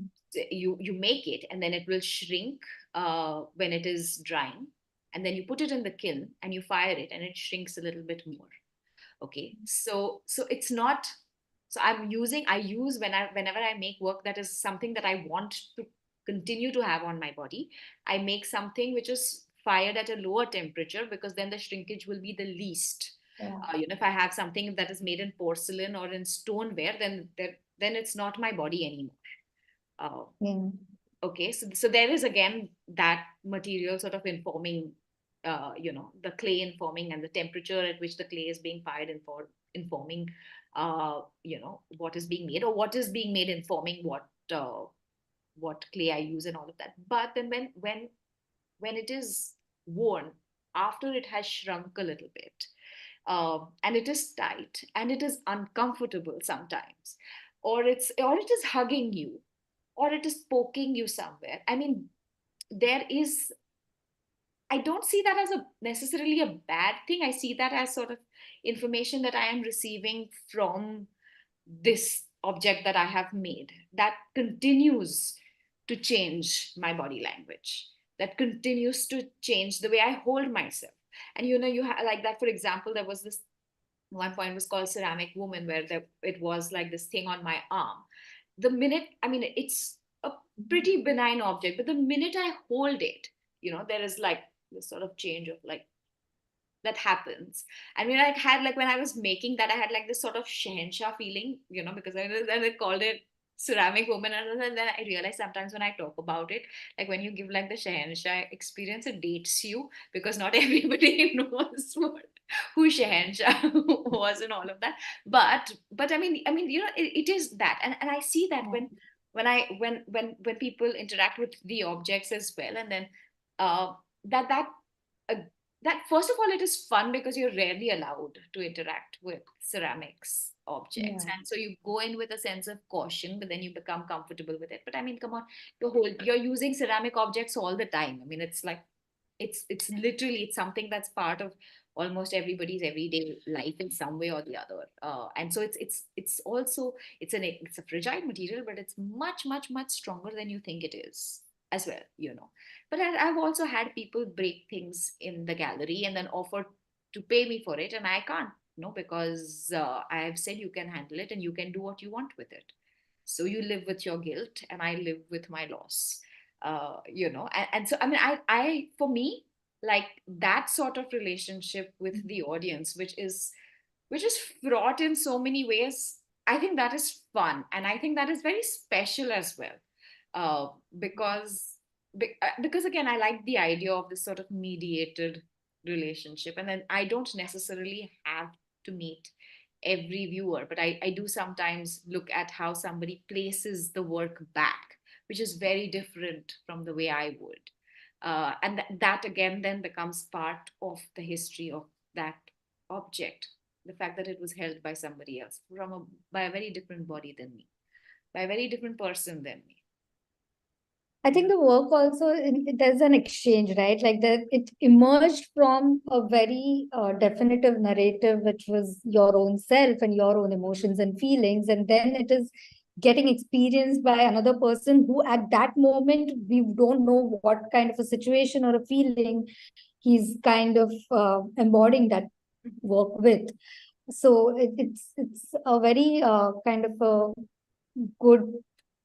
Speaker 3: you make it, and then it will shrink when it is drying, and then you put it in the kiln and you fire it and it shrinks a little bit more. Okay, so it's not, so I use whenever I make work that is something that I want to continue to have on my body, I make something which is fired at a lower temperature, because then the shrinkage will be the least.
Speaker 2: Yeah.
Speaker 3: If I have something that is made in porcelain or in stoneware, then it's not my body anymore. uh,
Speaker 2: Yeah.
Speaker 3: okay, so there is again that material sort of informing, the clay informing, and the temperature at which the clay is being fired informing, what is being made, or what is being made informing what clay I use, and all of that. But then when it is worn, after it has shrunk a little bit, and it is tight and it is uncomfortable sometimes, or it is hugging you, or it is poking you somewhere. I mean, there is, I don't see that as a necessarily a bad thing. I see that as sort of information that I am receiving from this object that I have made that continues to change my body language, that continues to change the way I hold myself. And you have like that, for example, there was this one point was called Ceramic Woman, where it was like this thing on my arm. The minute, I mean, it's a pretty benign object, but the minute I hold it, there is like this sort of change of like that happens. I mean, I had like when I was making that, I had like this sort of Shahenshah feeling, because I called it Ceramic Woman. And then I realized sometimes when I talk about it, like when you give like the Shahenshah experience, it dates you because not everybody knows who Shahenshah was and all of that. But I mean, it is that, and I see that when people interact with the objects as well, and then uh, that uh, that first of all, it is fun because you're rarely allowed to interact with ceramics objects,
Speaker 2: Yeah.
Speaker 3: and so you go in with a sense of caution, but then you become comfortable with it. But I mean, come on, you're using ceramic objects all the time. I mean, it's like it's literally, it's something that's part of almost everybody's everyday life in some way or the other. And so it's also, it's a fragile material, but it's much much much stronger than you think it is as well. But I've also had people break things in the gallery and then offer to pay me for it, and I can't, because I've said you can handle it and you can do what you want with it. So you live with your guilt, and I live with my loss. And so I mean, I for me, like that sort of relationship with the audience, which is fraught in so many ways. I think that is fun, and I think that is very special as well, uh, because because again, I like the idea of this sort of mediated relationship, and then I don't necessarily have to meet every viewer, but I do sometimes look at how somebody places the work back, which is very different from the way I would. And that again then becomes part of the history of that object, the fact that it was held by somebody else, by a very different body than me, by a very different person than me.
Speaker 2: I think the work also, there's an exchange, right? Like that it emerged from a very definitive narrative, which was your own self and your own emotions and feelings. And then it is getting experienced by another person who at that moment, we don't know what kind of a situation or a feeling he's kind of embodying that work with. So it's a very kind of a good,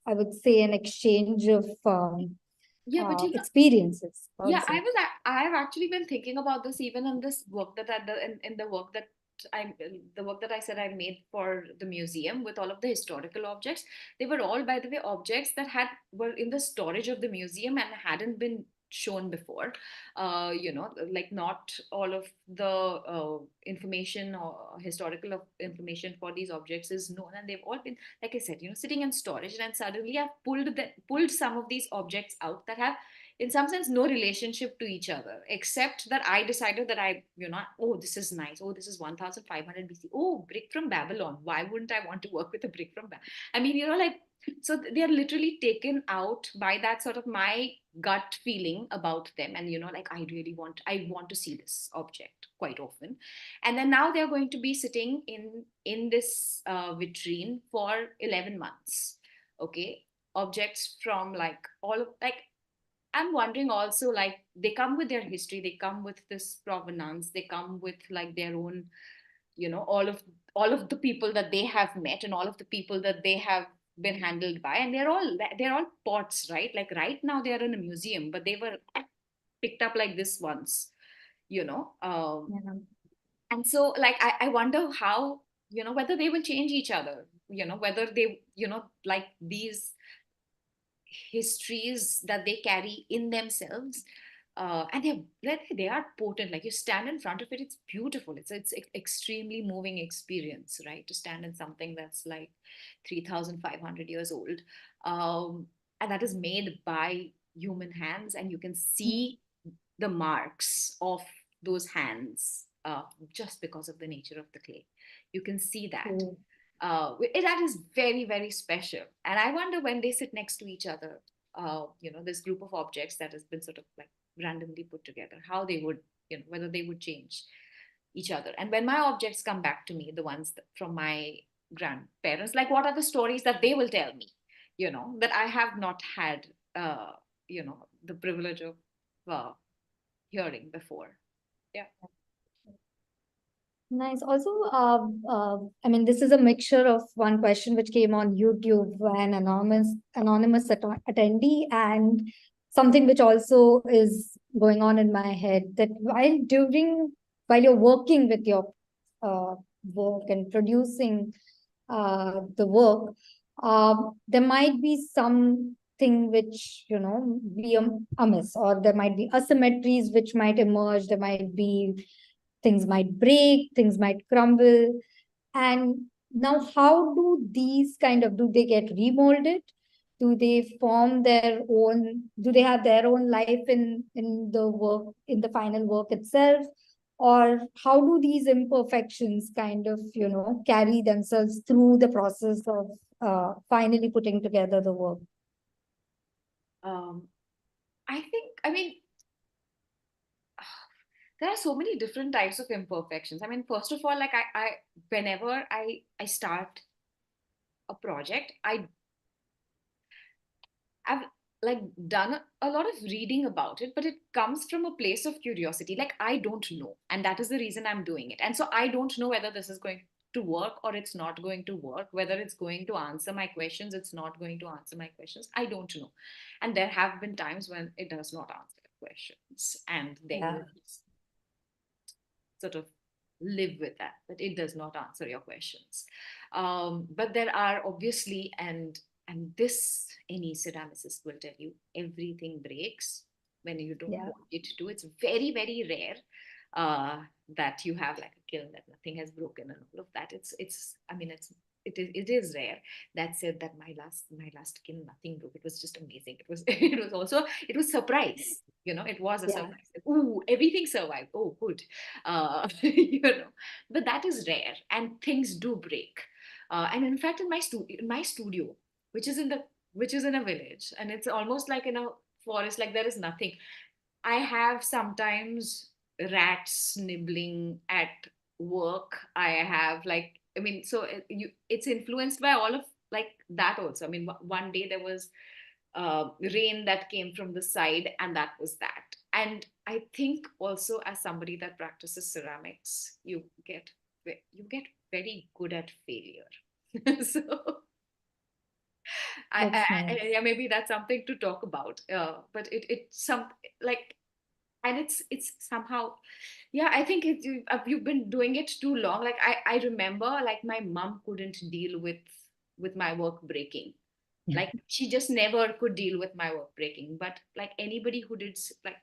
Speaker 2: I would say, an exchange of
Speaker 3: Yeah, but
Speaker 2: experiences
Speaker 3: yeah,
Speaker 2: also.
Speaker 3: I've actually been thinking about this even in this work that in the work that I the work that I said I made for the museum with all of the historical objects. They were all, by the way, objects that were in the storage of the museum and hadn't been shown before. Like not all of the information or historical information for these objects is known, and they've all been, like I said, sitting in storage. And suddenly I've pulled some of these objects out that have in some sense no relationship to each other, except that I decided that oh, this is nice, oh, this is 1500 BC, oh, brick from Babylon, why wouldn't I want to work with a brick from Babylon? I mean, like, so they are literally taken out by that sort of my gut feeling about them. And like, I want to see this object quite often. And then now they're going to be sitting in this vitrine for 11 months. Okay, objects from like all of like, I'm wondering also, like, they come with their history, they come with this provenance, they come with like their own, all of the people that they have met and all of the people that they have been handled by, and they're all pots, right? Like right now they are in a museum, but they were picked up like this once, you know.
Speaker 2: Yeah.
Speaker 3: And so, like, I wonder how, whether they will change each other, whether they, like these histories that they carry in themselves, and they are potent. Like, you stand in front of it, it's beautiful, it's extremely moving experience, right? To stand in something that's like 3,500 years old, and that is made by human hands, and you can see the marks of those hands, just because of the nature of the clay. You can see that.
Speaker 2: Mm.
Speaker 3: That is very, very special. And I wonder when they sit next to each other, this group of objects that has been sort of like randomly put together, how they would, whether they would change each other. And when my objects come back to me, the ones from my grandparents, like what are the stories that they will tell me, that I have not had, the privilege of hearing before. Yeah.
Speaker 2: Nice. Also, I mean, this is a mixture of one question which came on YouTube, an anonymous attendee, and something which also is going on in my head, that while you're working with your work and producing the work, there might be something which, be amiss, or there might be asymmetries which might emerge. There might be things might break, things might crumble. And now, how do these do they get remolded? Do they form their own, do they have their own life in the work, in the final work itself? Or how do these imperfections carry themselves through the process of finally putting together the work?
Speaker 3: Um, I think, I mean, there are so many different types of imperfections. I mean, first of all, like whenever I start a project, I've like done a lot of reading about it, but it comes from a place of curiosity. Like I don't know, and that is the reason I'm doing it. And so I don't know whether this is going to work or it's not going to work, whether it's going to answer my questions, it's not going to answer my questions. I don't know. And there have been times when it does not answer questions, and then
Speaker 2: Yeah.
Speaker 3: you sort of live with that, but it does not answer your questions. But there are obviously, and this any ceramicist will tell you, everything breaks when you don't
Speaker 2: Yeah.
Speaker 3: want it to. It's very, very rare that you have like a kiln that nothing has broken and all of that. It's I mean it is rare. That said, that my last kiln, nothing broke. It was just amazing. It was it was surprise. It was a
Speaker 2: Yeah.
Speaker 3: surprise. Ooh, everything survived. Oh, good. But that is rare, and things do break. And in fact, in my studio, which is in the which is in a village, and it's almost like in a forest, like there is nothing. I have sometimes rats nibbling at work. I have like, I mean, so it's influenced by all of like that also. I mean, one day there was rain that came from the side, and that was that. And I think also, as somebody that practices ceramics, you get very good at failure. So
Speaker 2: That's nice.
Speaker 3: yeah, maybe that's something to talk about. But it's some like, and it's somehow, yeah, I think you've been doing it too long. Like I remember, like my mom couldn't deal with my work breaking. Like she just never could deal with my work breaking. But like anybody who did like,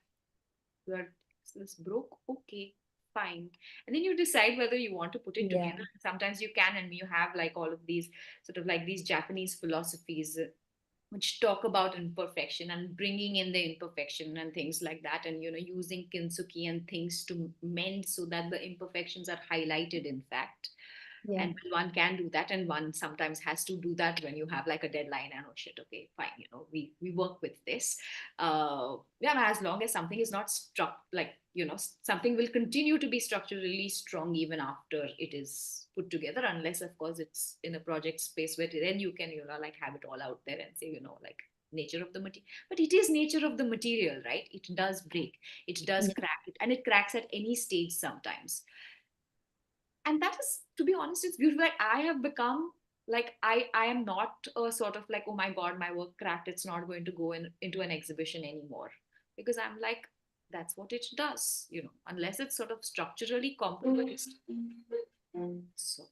Speaker 3: your this broke, okay, fine. And then you decide whether you want to put it
Speaker 2: Yeah.
Speaker 3: together. Sometimes you can, and you have like all of these sort of like these Japanese philosophies which talk about imperfection and bringing in the imperfection and things like that, and using kintsugi and things to mend so that the imperfections are highlighted, in fact.
Speaker 2: Yeah.
Speaker 3: And one can do that, and one sometimes has to do that when you have like a deadline, and oh shit, okay, fine, we work with this. Yeah, as long as something is not struck, like, something will continue to be structurally strong even after it is put together, unless of course it's in a project space where then you can like have it all out there and say, like, nature of the material. But it is nature of the material, right? It does break, it does
Speaker 2: Yeah.
Speaker 3: crack it, and it cracks at any stage sometimes. And that is, to be honest, it's beautiful. Like I have become, like, I am not a sort of like, oh my god, my work cracked, it's not going to go into an exhibition anymore, because I'm like, that's what it does, unless it's sort of structurally compromised. So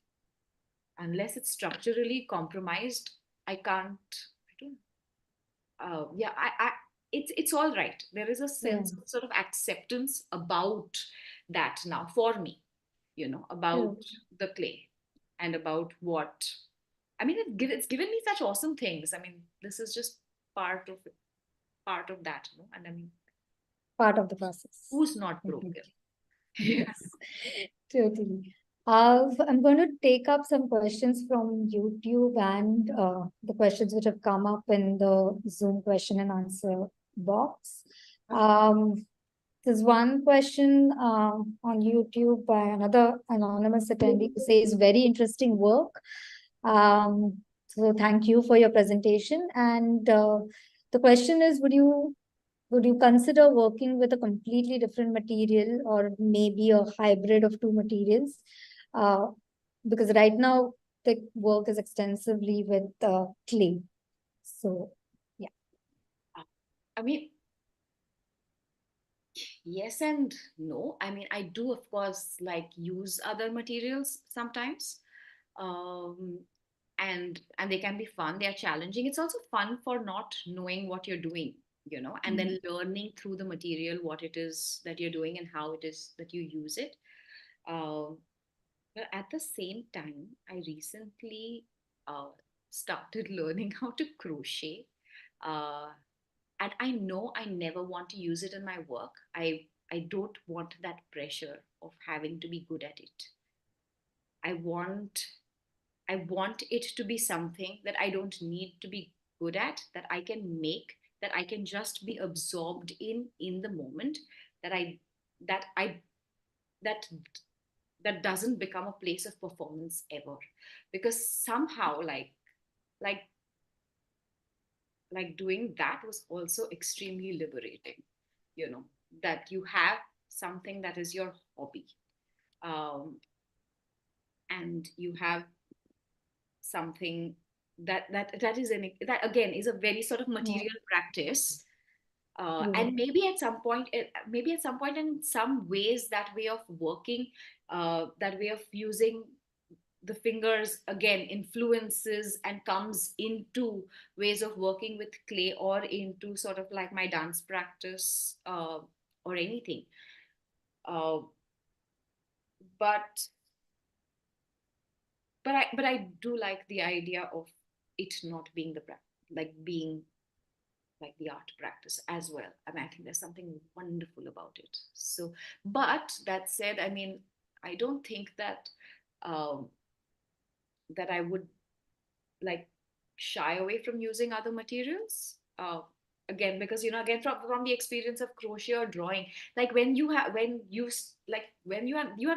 Speaker 3: unless it's structurally compromised, I can't, I don't, yeah, I it's all right. There is a
Speaker 2: Yeah.
Speaker 3: sense of sort of acceptance about that now for me, about
Speaker 2: True.
Speaker 3: the clay, and about what, I mean, it's given me such awesome things. I mean, this is just part of part of that, and I mean,
Speaker 2: Part of the process.
Speaker 3: who's not
Speaker 2: Mhm.
Speaker 3: broken? Yeah.
Speaker 2: Yes, totally. I'm going to take up some questions from YouTube and the questions which have come up in the Zoom question and answer box. Um, There's one question on YouTube by another anonymous attendee who says, very interesting work. So thank you for your presentation. And the question is, would you consider working with a completely different material or maybe a hybrid of two materials? Uh, because right now the work is extensively with clay. So yeah.
Speaker 3: I mean, yes and no. I mean, I do, of course, like use other materials sometimes. Um, and they can be fun. They are challenging. It's also fun for not knowing what you're doing, and then learning through the material what it is that you're doing and how it is that you use it. Um, but at the same time, I recently uh, started learning how to crochet. Uh, and I know I never want to use it in my work. I don't want that pressure of having to be good at it. I want I want it to be something that I don't need to be good at, that I can make, that I can just be absorbed in the moment, that that I that that doesn't become a place of performance ever. Because somehow like doing that was also extremely liberating, you know, that you have something that is your hobby. Um, and you have something that is that again is a very sort of
Speaker 2: Yeah.
Speaker 3: material practice,
Speaker 2: Yeah.
Speaker 3: and maybe at some point in some ways that way of working, that way of using the fingers again influences and comes into ways of working with clay or into sort of like my dance practice, or anything, uh, but but I do like the idea of it not being like being like the art practice as well. And I think there's something wonderful about it. So, but that said, I mean, I don't think um, that I would like shy away from using other materials. Again, because again from the experience of crochet or drawing, like when you have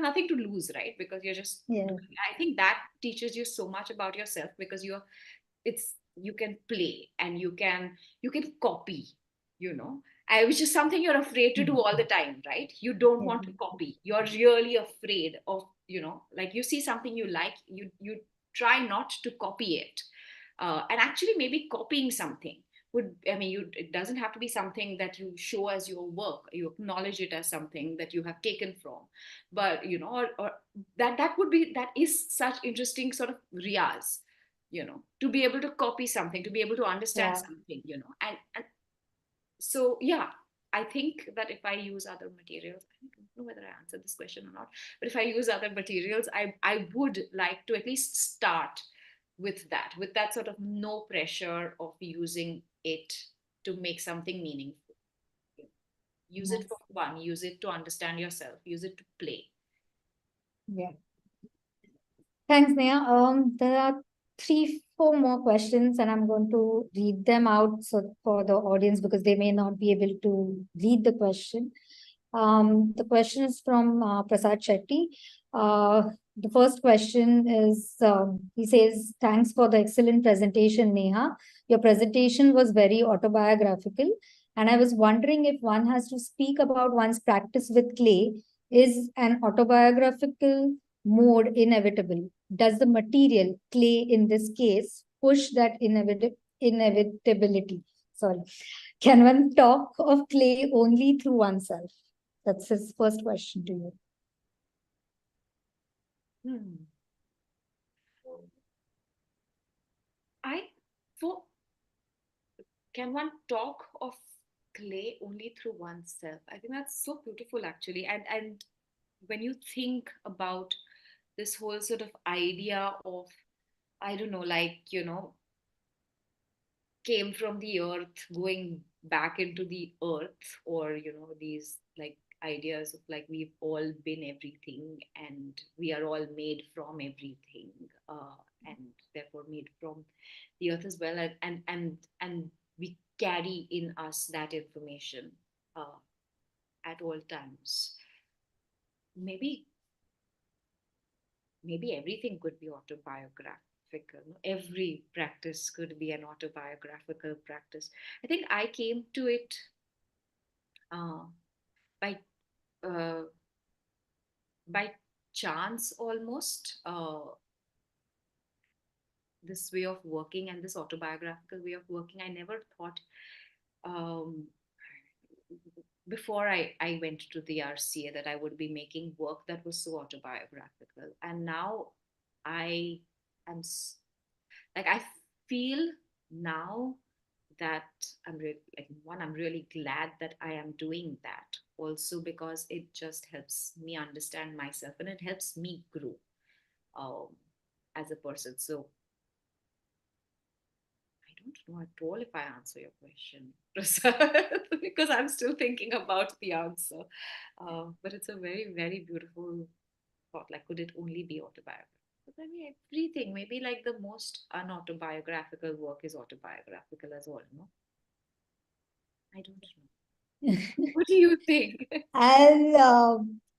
Speaker 3: nothing to lose, right? Because you're just
Speaker 2: Yeah.
Speaker 3: doing. I think that teaches you so much about yourself because you can play and you can copy, which is something you're afraid to do all the time, right? You don't
Speaker 2: Yeah.
Speaker 3: want to copy. You're really afraid of, like you see something you like, you try not to copy it. And actually maybe copying something it doesn't have to be something that you show as your work. You acknowledge it as something that you have taken from, but or that is such interesting sort of riyaz, to be able to copy something, to be able to understand
Speaker 2: Yeah.
Speaker 3: something, and so yeah, I think that if I use other materials, I don't know whether I answered this question or not, but if I use other materials, I would like to at least start with that sort of no pressure of using it to make something meaningful. Use it for
Speaker 2: Nice.
Speaker 3: fun, use it to understand yourself, use it to play.
Speaker 2: Yeah. Thanks, Neha. There are three, four more questions, and I'm going to read them out so for the audience because they may not be able to read the question. The question is from Prasad Shetty. The first question is he says, thanks for the excellent presentation, Neha. Your presentation was very autobiographical. And I was wondering if one has to speak about one's practice with clay, is an autobiographical mode inevitable? Does the material, clay in this case, push that inevitability? Sorry. Can one talk of clay only through oneself? That's his first question to you.
Speaker 3: Hmm. I for Can one talk of clay only through oneself? I think that's so beautiful, actually. And when you think about this whole sort of idea of, I don't know, like, came from the earth, going back into the earth, or, these like ideas of like we've all been everything and we are all made from everything, and therefore made from the earth as well. And we carry in us that information. Uh, at all times. Maybe everything could be autobiographical. Every practice could be an autobiographical practice. I think I came to it uh, by uh, by chance almost. This way of working and this autobiographical way of working, I never thought um, before I went to the RCA that I would be making work that was so autobiographical. And now I am like, I feel now that I'm really, like, one, I'm really glad that I am doing that also, because it just helps me understand myself and it helps me grow um, as a person. So I don't know at all if I answer your question, Prasad, because I'm still thinking about the answer. But it's a very, very beautiful thought. Like, could it only be autobiographical? But I mean, everything, maybe like the most unautobiographical work is autobiographical as well, no? I don't know. What do you think?
Speaker 2: And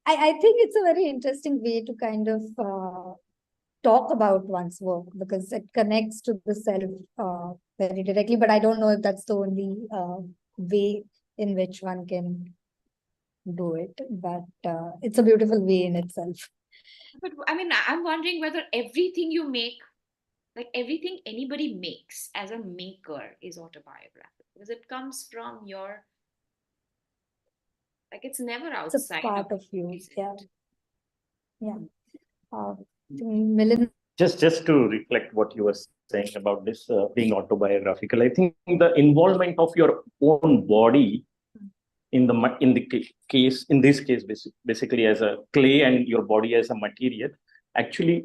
Speaker 2: I think it's a very interesting way to kind of talk about one's work because it connects to the self very directly. But I don't know if that's the only way in which one can do it. But it's a beautiful way in itself.
Speaker 3: But I mean, I'm wondering whether everything you make, like everything anybody makes as a maker, is autobiographical because it comes from your, like, it's never
Speaker 2: It's a
Speaker 3: outside of
Speaker 2: part of
Speaker 3: you,
Speaker 2: you.
Speaker 3: is
Speaker 2: Yeah.
Speaker 3: it?
Speaker 2: Yeah. Uh, Milind.
Speaker 1: Just to reflect what you were saying about this being autobiographical, I think the involvement of your own body in this case basically as a clay and your body as a material, actually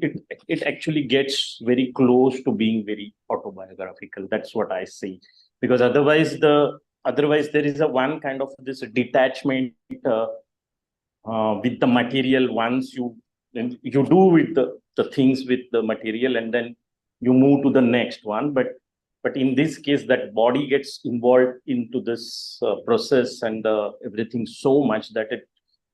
Speaker 1: it actually gets very close to being very autobiographical. That's what I see, because otherwise there is a one kind of this detachment with the material. Once you do with the things with the material, and then you move to the next one. But in this case, that body gets involved into this process and everything so much that it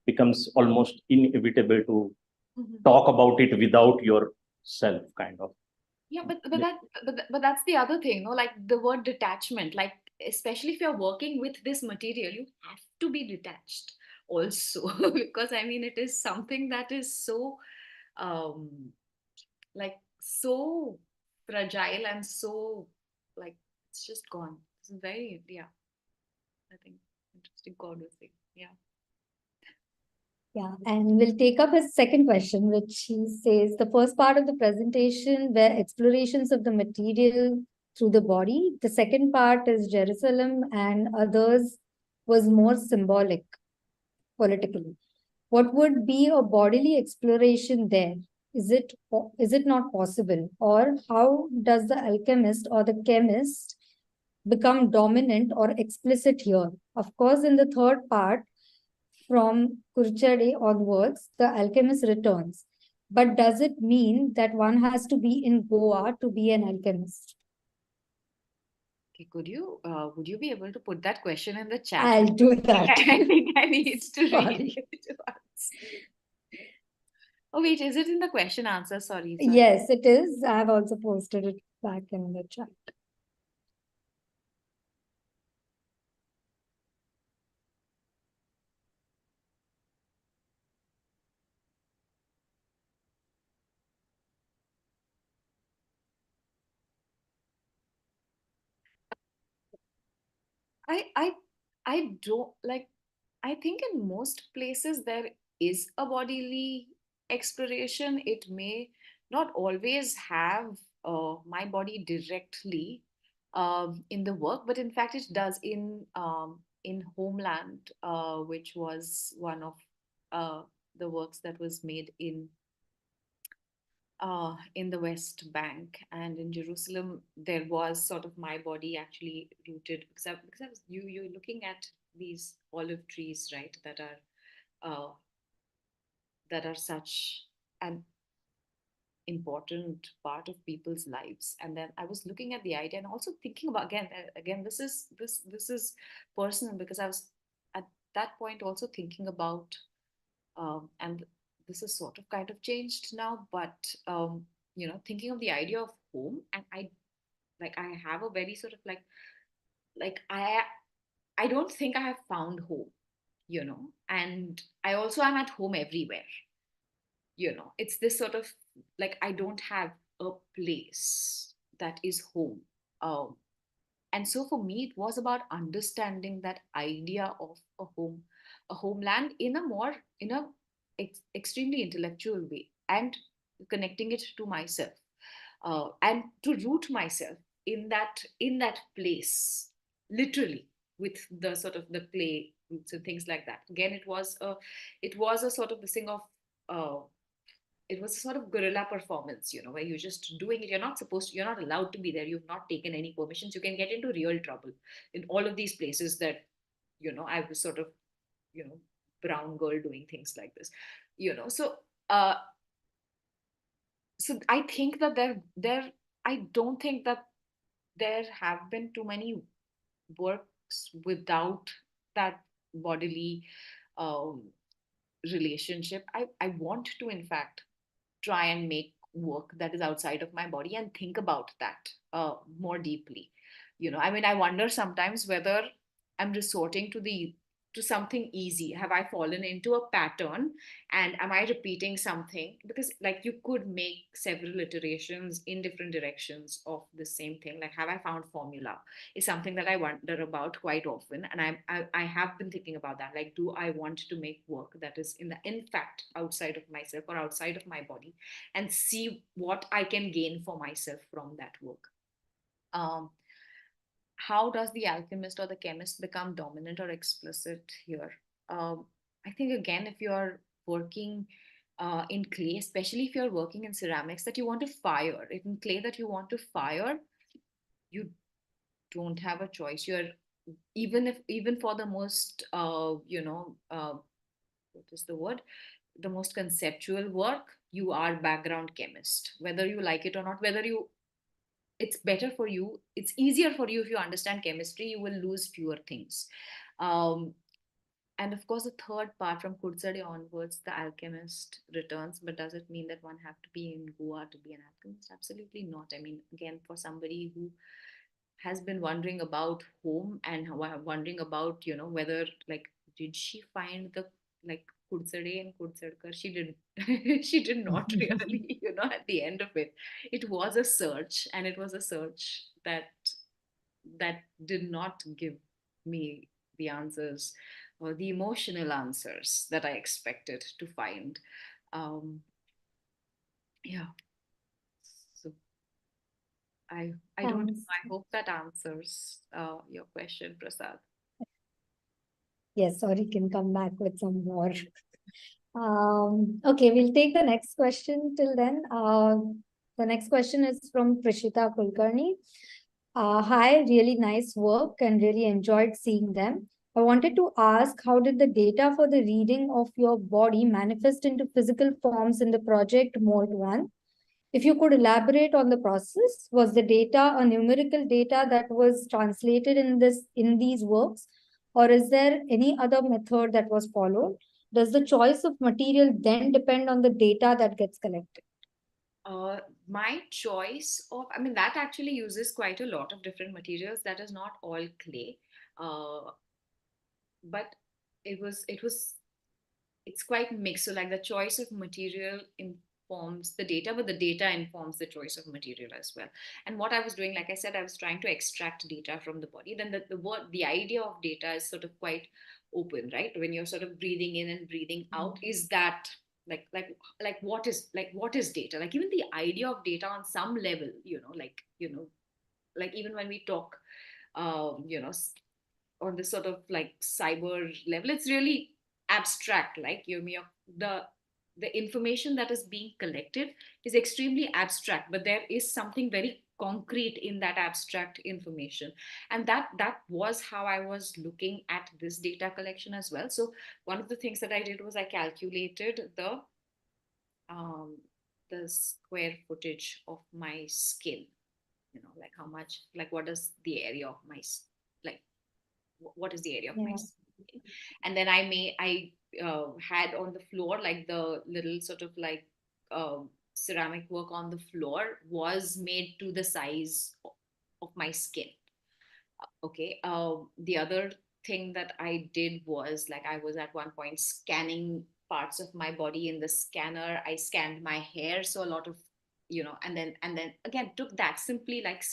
Speaker 1: becomes almost inevitable to
Speaker 3: Mhm.
Speaker 1: talk about it without yourself, kind of.
Speaker 3: Yeah, but that's the other thing, no? Like the word detachment, like especially if you're working with this material, you have to be detached also because I mean it is something that is so um like so fragile and so, like, it's just gone. It's very, yeah, I think interesting conversation. Yeah.
Speaker 2: Yeah, and we'll take up his second question, which he says the first part of the presentation were explorations of the material through the body. The second part is Jerusalem and others was more symbolic politically. What would be a bodily exploration there? Is it not possible? Or how does the alchemist or the chemist become dominant or explicit here? Of course, in the third part, from Kurchade onwards, the alchemist returns. But does it mean that one has to be in Goa to be an alchemist?
Speaker 3: Okay, would you be able to put that question in the chat?
Speaker 2: I'll do that.
Speaker 3: I think I need to read
Speaker 2: Sorry.
Speaker 3: it once. Oh wait, is it in the question answer? Sorry, sorry.
Speaker 2: Yes, it is. I have also posted it back in the chat.
Speaker 3: I I I don't like, I think in most places there is a bodily exploration. It may not always have my body directly in the work, but in fact it does in Homeland, which was one of the works that was made in the West Bank and in Jerusalem. There was sort of my body actually rooted because I was you're looking at these olive trees, right? That are such an important part of people's lives. And then I was looking at the idea and also thinking about, again, this is personal, because I was at that point also thinking about, and this is sort of kind of changed now, but thinking of the idea of home, and I have a very sort of like I don't think I have found home, and I also am at home everywhere. It's this sort of like I don't have a place that is home. Um, and so for me it was about understanding that idea of a home, a homeland in a extremely intellectual way, and connecting it to myself, and to root myself in that place, literally, with the sort of the clay roots and things like that. Again, it was a sort of this thing of, uh, it was a sort of guerrilla performance, where you're just doing it. You're not allowed to be there. You've not taken any permissions. You can get into real trouble in all of these places that, I was sort of, you know, brown girl doing things like this, So, uh, so I think that I don't think that there have been too many works without that bodily, um, relationship. I want to, in fact, try and make work that is outside of my body and think about that, more deeply. I mean, I wonder sometimes whether I'm resorting to something easy. Have I fallen into a pattern, and am I repeating something? Because like you could make several iterations in different directions of the same thing. Like, have I found formula is something that I wonder about quite often, and I have been thinking about that. Like, do I want to make work that is in fact outside of myself or outside of my body, and see what I can gain for myself from that work? Um, how does the alchemist or the chemist become dominant or explicit here? I think, again, if you're working, in clay, especially if you're working in ceramics that you want to fire, in clay that you want to fire, you don't have a choice. You're, even for the most, what is the word, the most conceptual work, you are background chemist, whether you like it or not. Whether you It's better for you, it's easier for you if you understand chemistry. You will lose fewer things. um, and of course, the third part, from Kurzade onwards, the alchemist returns. But does it mean that one have to be in Goa to be an alchemist? Absolutely not. I mean, again, for somebody who has been wondering about home, and wondering about, whether, like, did she find the, like, Kursade and Kursadkar? She didn't. She did not really, at the end of it. It was a search, and it was a search that did not give me the answers, or the emotional answers that I expected to find. Um, yeah. So I don't know.
Speaker 2: Thanks.
Speaker 3: I hope that answers, your question, Prasad.
Speaker 2: Yes, sorry, can come back with some more. Okay, we'll take the next question till then. The next question is from Prishita Kulkarni. Hi, really nice work and really enjoyed seeing them. I wanted to ask, how did the data for the reading of your body manifest into physical forms in the project Mold 1? If you could elaborate on the process, was the data a numerical data that was translated in these works, or is there any other method that was followed? Does the choice of material then depend on the data that gets collected?
Speaker 3: Uh, my choice of, I mean, that actually uses quite a lot of different materials. That is not all clay, uh, but it's quite mixed. So, like, the choice of material informs the data, but the data informs the choice of material as well. And what I was doing, like I said, I was trying to extract data from the body. Then the idea of data is sort of quite open, right? When you're sort of breathing in and breathing out, is that, what is data? Like, even the idea of data on some level, like, even when we talk, um, you know, on this sort of like cyber level, it's really abstract. Like, the information that is being collected is extremely abstract, but there is something very concrete in that abstract information. And that was how I was looking at this data collection as well. So one of the things that I did was I calculated um, the square footage of my skin, like how much, like what is the area of my, like what is the area of my
Speaker 2: Yeah.
Speaker 3: skin. And then I had on the floor like the little sort of like ceramic work on the floor was made to the size of my skin. Okay. The other thing that I did was like I was at one point scanning parts of my body in the scanner. I scanned my hair, so a lot of, and then again took that simply like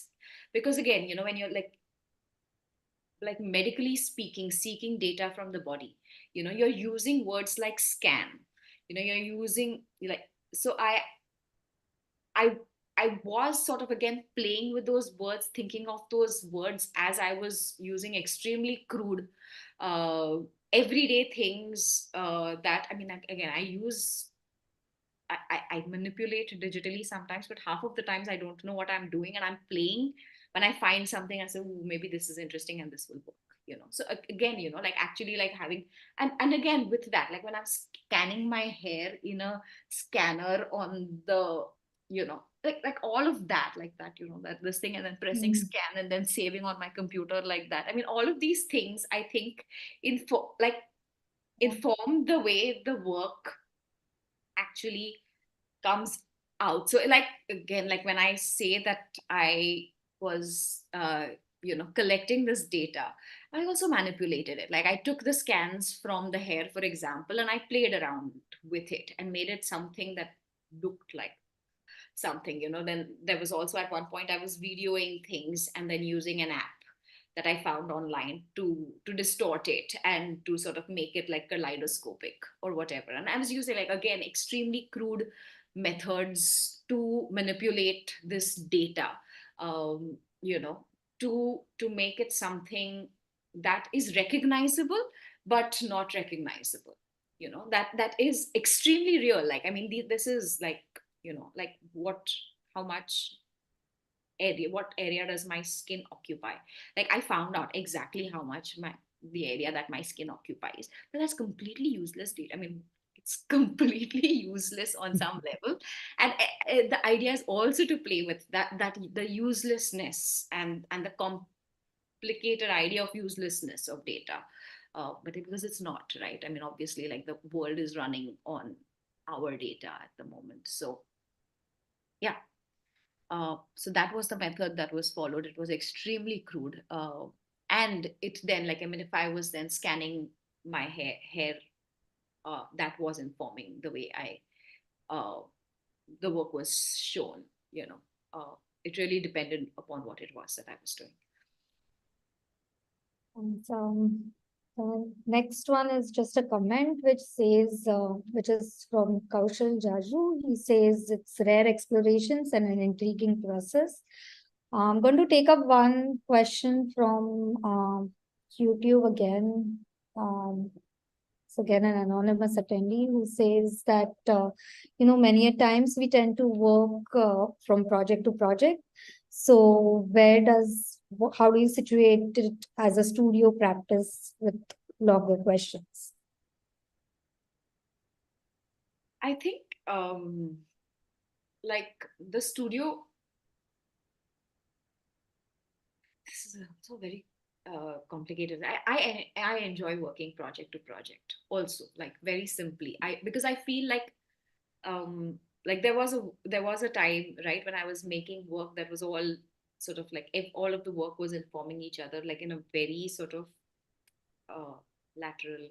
Speaker 3: because again, when you're like medically speaking, seeking data from the body, you're using words like scan, you're using like, so I I was sort of again playing with those words, thinking of those words as I was using extremely crude, uh, everyday things that I mean, again, I manipulate digitally sometimes, but half of the times I don't know what I'm doing and I'm playing. When I find something, I say, "Ooh, maybe this is interesting and this will work." So again, like actually like having, and again with that, like when I'm scanning my hair in a scanner on the, like all of that, like that, that this thing, and then pressing
Speaker 2: Mm.
Speaker 3: scan and then saving on my computer like that. I mean, all of these things, I think, like inform the way the work actually comes out. So like again, like when I say that I was collecting this data, I also manipulated it. Like I took the scans from the hair, for example, and I played around with it and made it something that looked like something. Then there was also at one point I was videoing things and then using an app that I found online to distort it and to sort of make it like kaleidoscopic or whatever. And I was using like again extremely crude methods to manipulate this data, um, you know, to make it something that is recognizable but not recognizable. That is extremely real. Like I mean, this is like, like how much what area does my skin occupy. Like I found out exactly how much the area that my skin occupies, but that's completely useless data. I mean, it's completely useless on some level. And the idea is also to play with that the uselessness and the complicated idea of uselessness of data. But because it's not, right? I mean, obviously, like the world is running on our data at the moment. So yeah. So that was the method that was followed. It was extremely crude. And it then, like, I mean, if I was then scanning my hair, that was informing the way uh, the work was shown, you know. It really depended upon what it was that I was doing.
Speaker 2: And the next one is just a comment which says, which is from Kaushal Jaju. He says it's rare explorations and an intriguing process. I'm going to take up one question from YouTube again. So again, an anonymous attendee who says that, many a times we tend to work from project to project. So how do you situate it as a studio practice with longer questions?
Speaker 3: I think, like the studio, this is also very complicated. I enjoy working project to project also, like very simply. Because I feel like there was a time, right, when I was making work that was all sort of like, if all of the work was informing each other like in a very sort of lateral.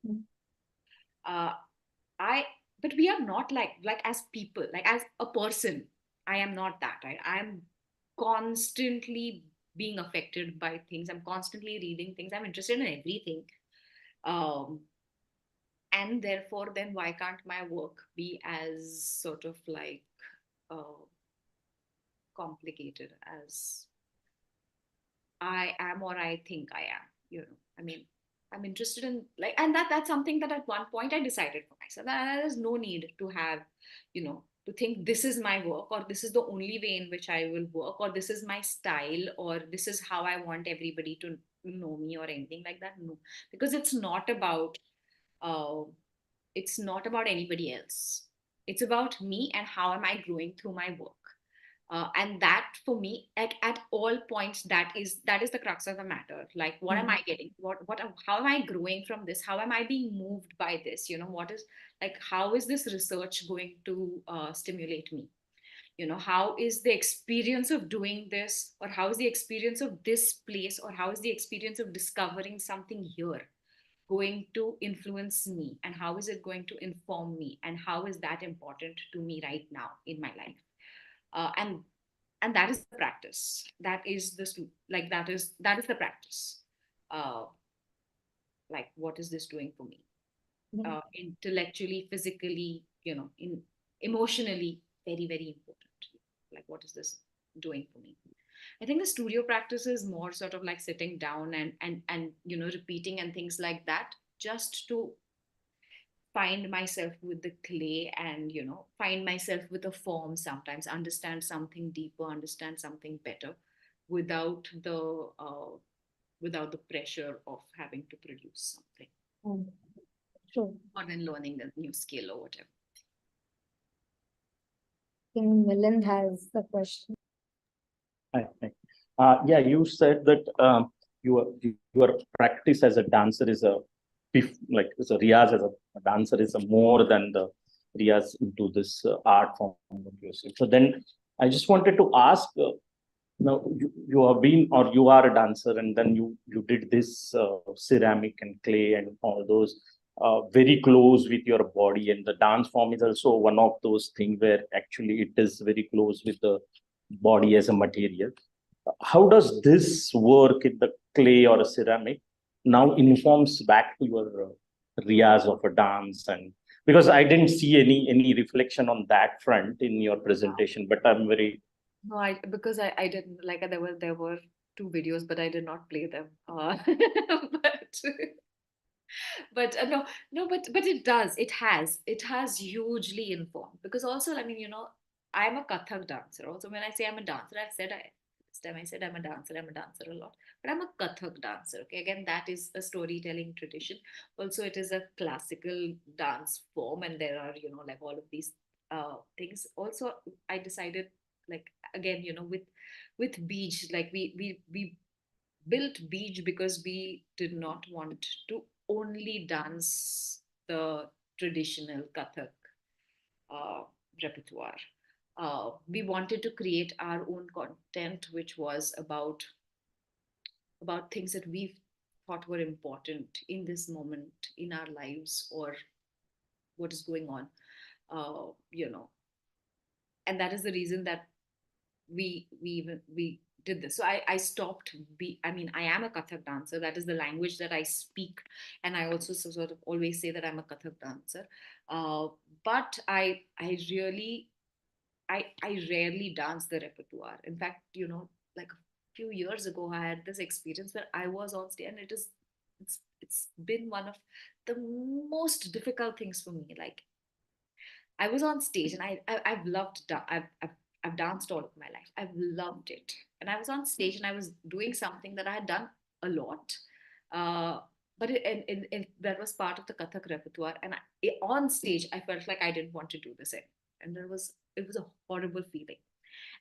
Speaker 2: Mm.
Speaker 3: uh I But we are not like as people, like as a person, I am not that, right? I'm constantly being affected by things. I'm constantly reading things. I'm interested in everything. um and therefore then why can't my work be as sort of like uh, complicated as I am or I think I am, I mean, I'm interested in like, and that's something that at one point I decided for myself that there's no need to have, to think this is my work or this is the only way in which I will work or this is my style or this is how I want everybody to know me or anything like that. No, because uh, it's not about anybody else. It's about me and how am I growing through my work. And that for me, at all points, that is the crux of the matter. Like, what am I getting? How am I growing from this? How am I being moved by this? What is, like, how is this research going to stimulate me? How is the experience of doing this, or how is the experience of this place, or how is the experience of discovering something here going to influence me, and how is it going to inform me, and how is that important to me right now in my life? And that is the practice. That is this, like, that is the practice. uh like, what is this doing for me, intellectually, physically, in emotionally, very, very important. Like, what is this doing for me? I think the studio practice is more sort of like sitting down and repeating and things like that, just to find myself with the clay, and find myself with a form, sometimes understand something deeper, understand something better, without the without the pressure of having to produce something,
Speaker 2: Sure.
Speaker 3: or then learning the new skill or whatever.
Speaker 2: I think Milind has the question.
Speaker 1: Hi. Yeah, you said that your practice as a dancer is like as a Riyaz as a dancer is a more than the Riyaz into this art form that you say. So then I just wanted to ask, now you have been, or you are a dancer, and then you did this ceramic and clay and all those very close with your body, and the dance form is also one of those things where actually it is very close with the body as a material. How does this work in the clay or a ceramic now informs back to your riyaz of a dance? And because I didn't see any reflection on that front in your presentation, but I'm very
Speaker 3: No, because I didn't, like, there were two videos, but I did not play them. But no, no, but it has hugely informed, because also, I mean, I'm a Kathak dancer. Also, when I say I'm a dancer, this time I said I'm a dancer. I'm a dancer a lot, but I'm a Kathak dancer. Okay, again, that is a storytelling tradition. Also, it is a classical dance form, and there are, like, all of these things. Also, I decided, like, again, with beach, like, we built beach because we did not want to only dance the traditional Kathak uh, repertoire. We wanted to create our own content, which was about things that we thought were important in this moment in our lives, or what is going on, uh, you know. And that is the reason that we did this. So I stopped. I mean, I am a Kathak dancer. That is the language that I speak, and I also sort of always say that I'm a Kathak dancer. Uh, but I rarely dance the repertoire. In fact, like, a few years ago, I had this experience where I was on stage, and it's been one of the most difficult things for me. Like, I was on stage, and I've loved I've danced all of my life. I've loved it, and I was on stage, and I was doing something that I had done a lot, uh, but that was part of the Kathak repertoire. And on stage, I felt like I didn't want to do this anymore, and it was a horrible feeling.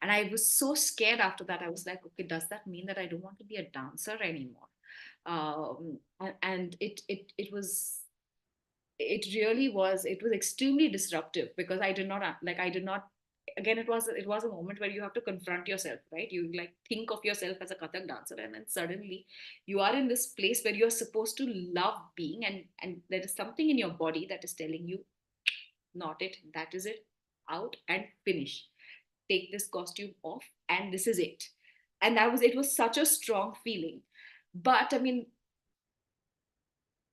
Speaker 3: And I was so scared after that. I was like, okay, does that mean that I don't want to be a dancer anymore? And it was extremely disruptive, because I did not again, it was a moment where you have to confront yourself, right? You, like, think of yourself as a Kathak dancer, and then suddenly you are in this place where you're supposed to love being, and there is something in your body that is telling you, not it, that is it, out and finish, take this costume off, and this is it. And it was such a strong feeling. But I mean,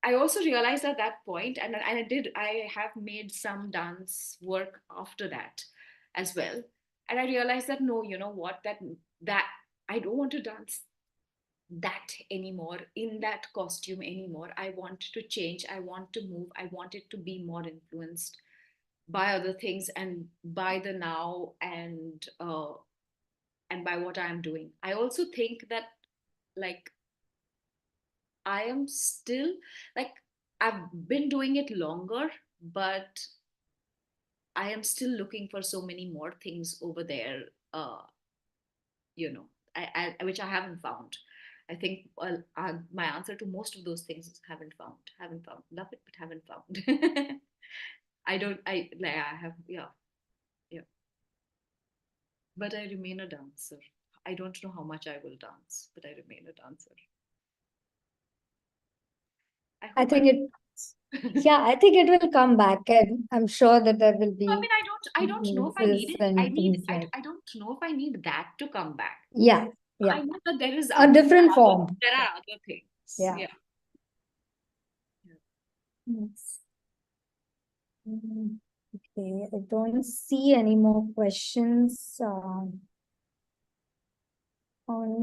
Speaker 3: I also realized at that point, and I have made some dance work after that as well. And I realized that, no, you know what, that I don't want to dance that anymore, in that costume anymore. I want to change. I want to move. I want it to be more influenced by other things, and by the now, and by what I'm doing. I also think that, like, I am still, like, I've been doing it longer, but I am still looking for so many more things over there you know, which I haven't found. I think my answer to most of those things is haven't found. Love it, but haven't found. I don't. I have. Yeah, yeah. But I remain a dancer. I don't know how much I will dance, but I remain a dancer. I
Speaker 2: I
Speaker 3: hope
Speaker 2: think it, yeah, I think it will come back, and I'm sure that there will
Speaker 3: I
Speaker 2: be
Speaker 3: mean, I don't know if I need
Speaker 2: dances
Speaker 3: it.
Speaker 2: and things like,
Speaker 3: I don't know if I need that to come back.
Speaker 2: yeah, yeah,
Speaker 3: I know that there is
Speaker 2: a different form.
Speaker 3: there are other things.
Speaker 2: Yeah.
Speaker 3: Yeah.
Speaker 2: Yes. Okay, I don't see any more questions on,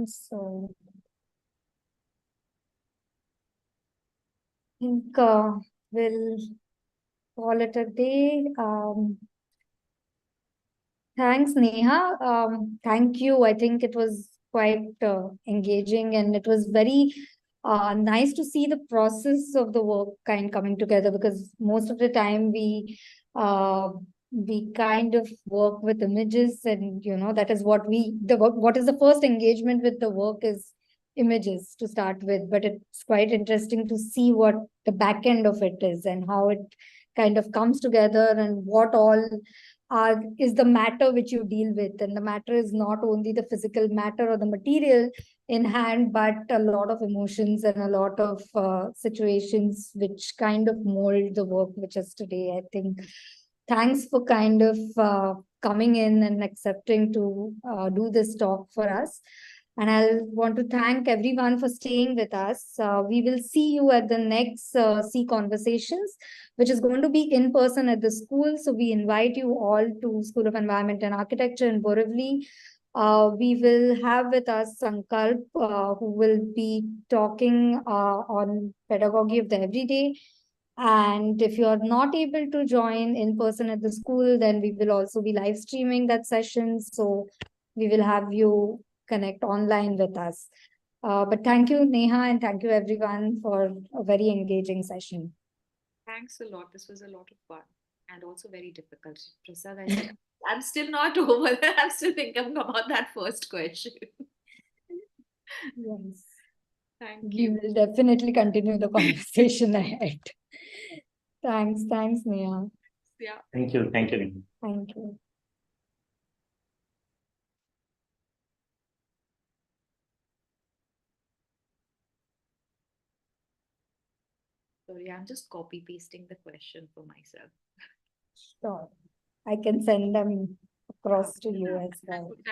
Speaker 2: so I think we'll call it a day. Thanks, Neha. Thank you. I think it was quite engaging, and it was very nice to see the process of the work kind coming together, because most of the time we kind of work with images, and that is what what is the first engagement with the work is images to start with. But it's quite interesting to see what the back end of it is and how it kind of comes together, and what all is the matter which you deal with. And the matter is not only the physical matter or the material in hand, but a lot of emotions and a lot of situations which kind of mold the work which is today. I think thanks for kind of coming in and accepting to do this talk for us. And I'll want to thank everyone for staying with us. We will see you at the next C Conversations, which is going to be in person at the school. So we invite you all to School of Environment and Architecture in Borivali. We will have with us Sankalp, who will be talking on pedagogy of the everyday. And if you are not able to join in person at the school, then we will also be live streaming that session. So we will have you connect online with us. But thank you, Neha, and thank you everyone for a very engaging session.
Speaker 3: Thanks a lot. This was a lot of fun and also very difficult. Prasad, I'm still not over there. I'm still thinking about that first question.
Speaker 2: Yes.
Speaker 3: Thank
Speaker 2: We
Speaker 3: you.
Speaker 2: will definitely continue the conversation ahead. Thanks, Neha.
Speaker 3: Yeah.
Speaker 1: Thank you. Thank you.
Speaker 2: Thank you.
Speaker 3: Sorry, I'm just copy pasting the question for myself.
Speaker 2: Sure. I can send them across to you as well.
Speaker 3: That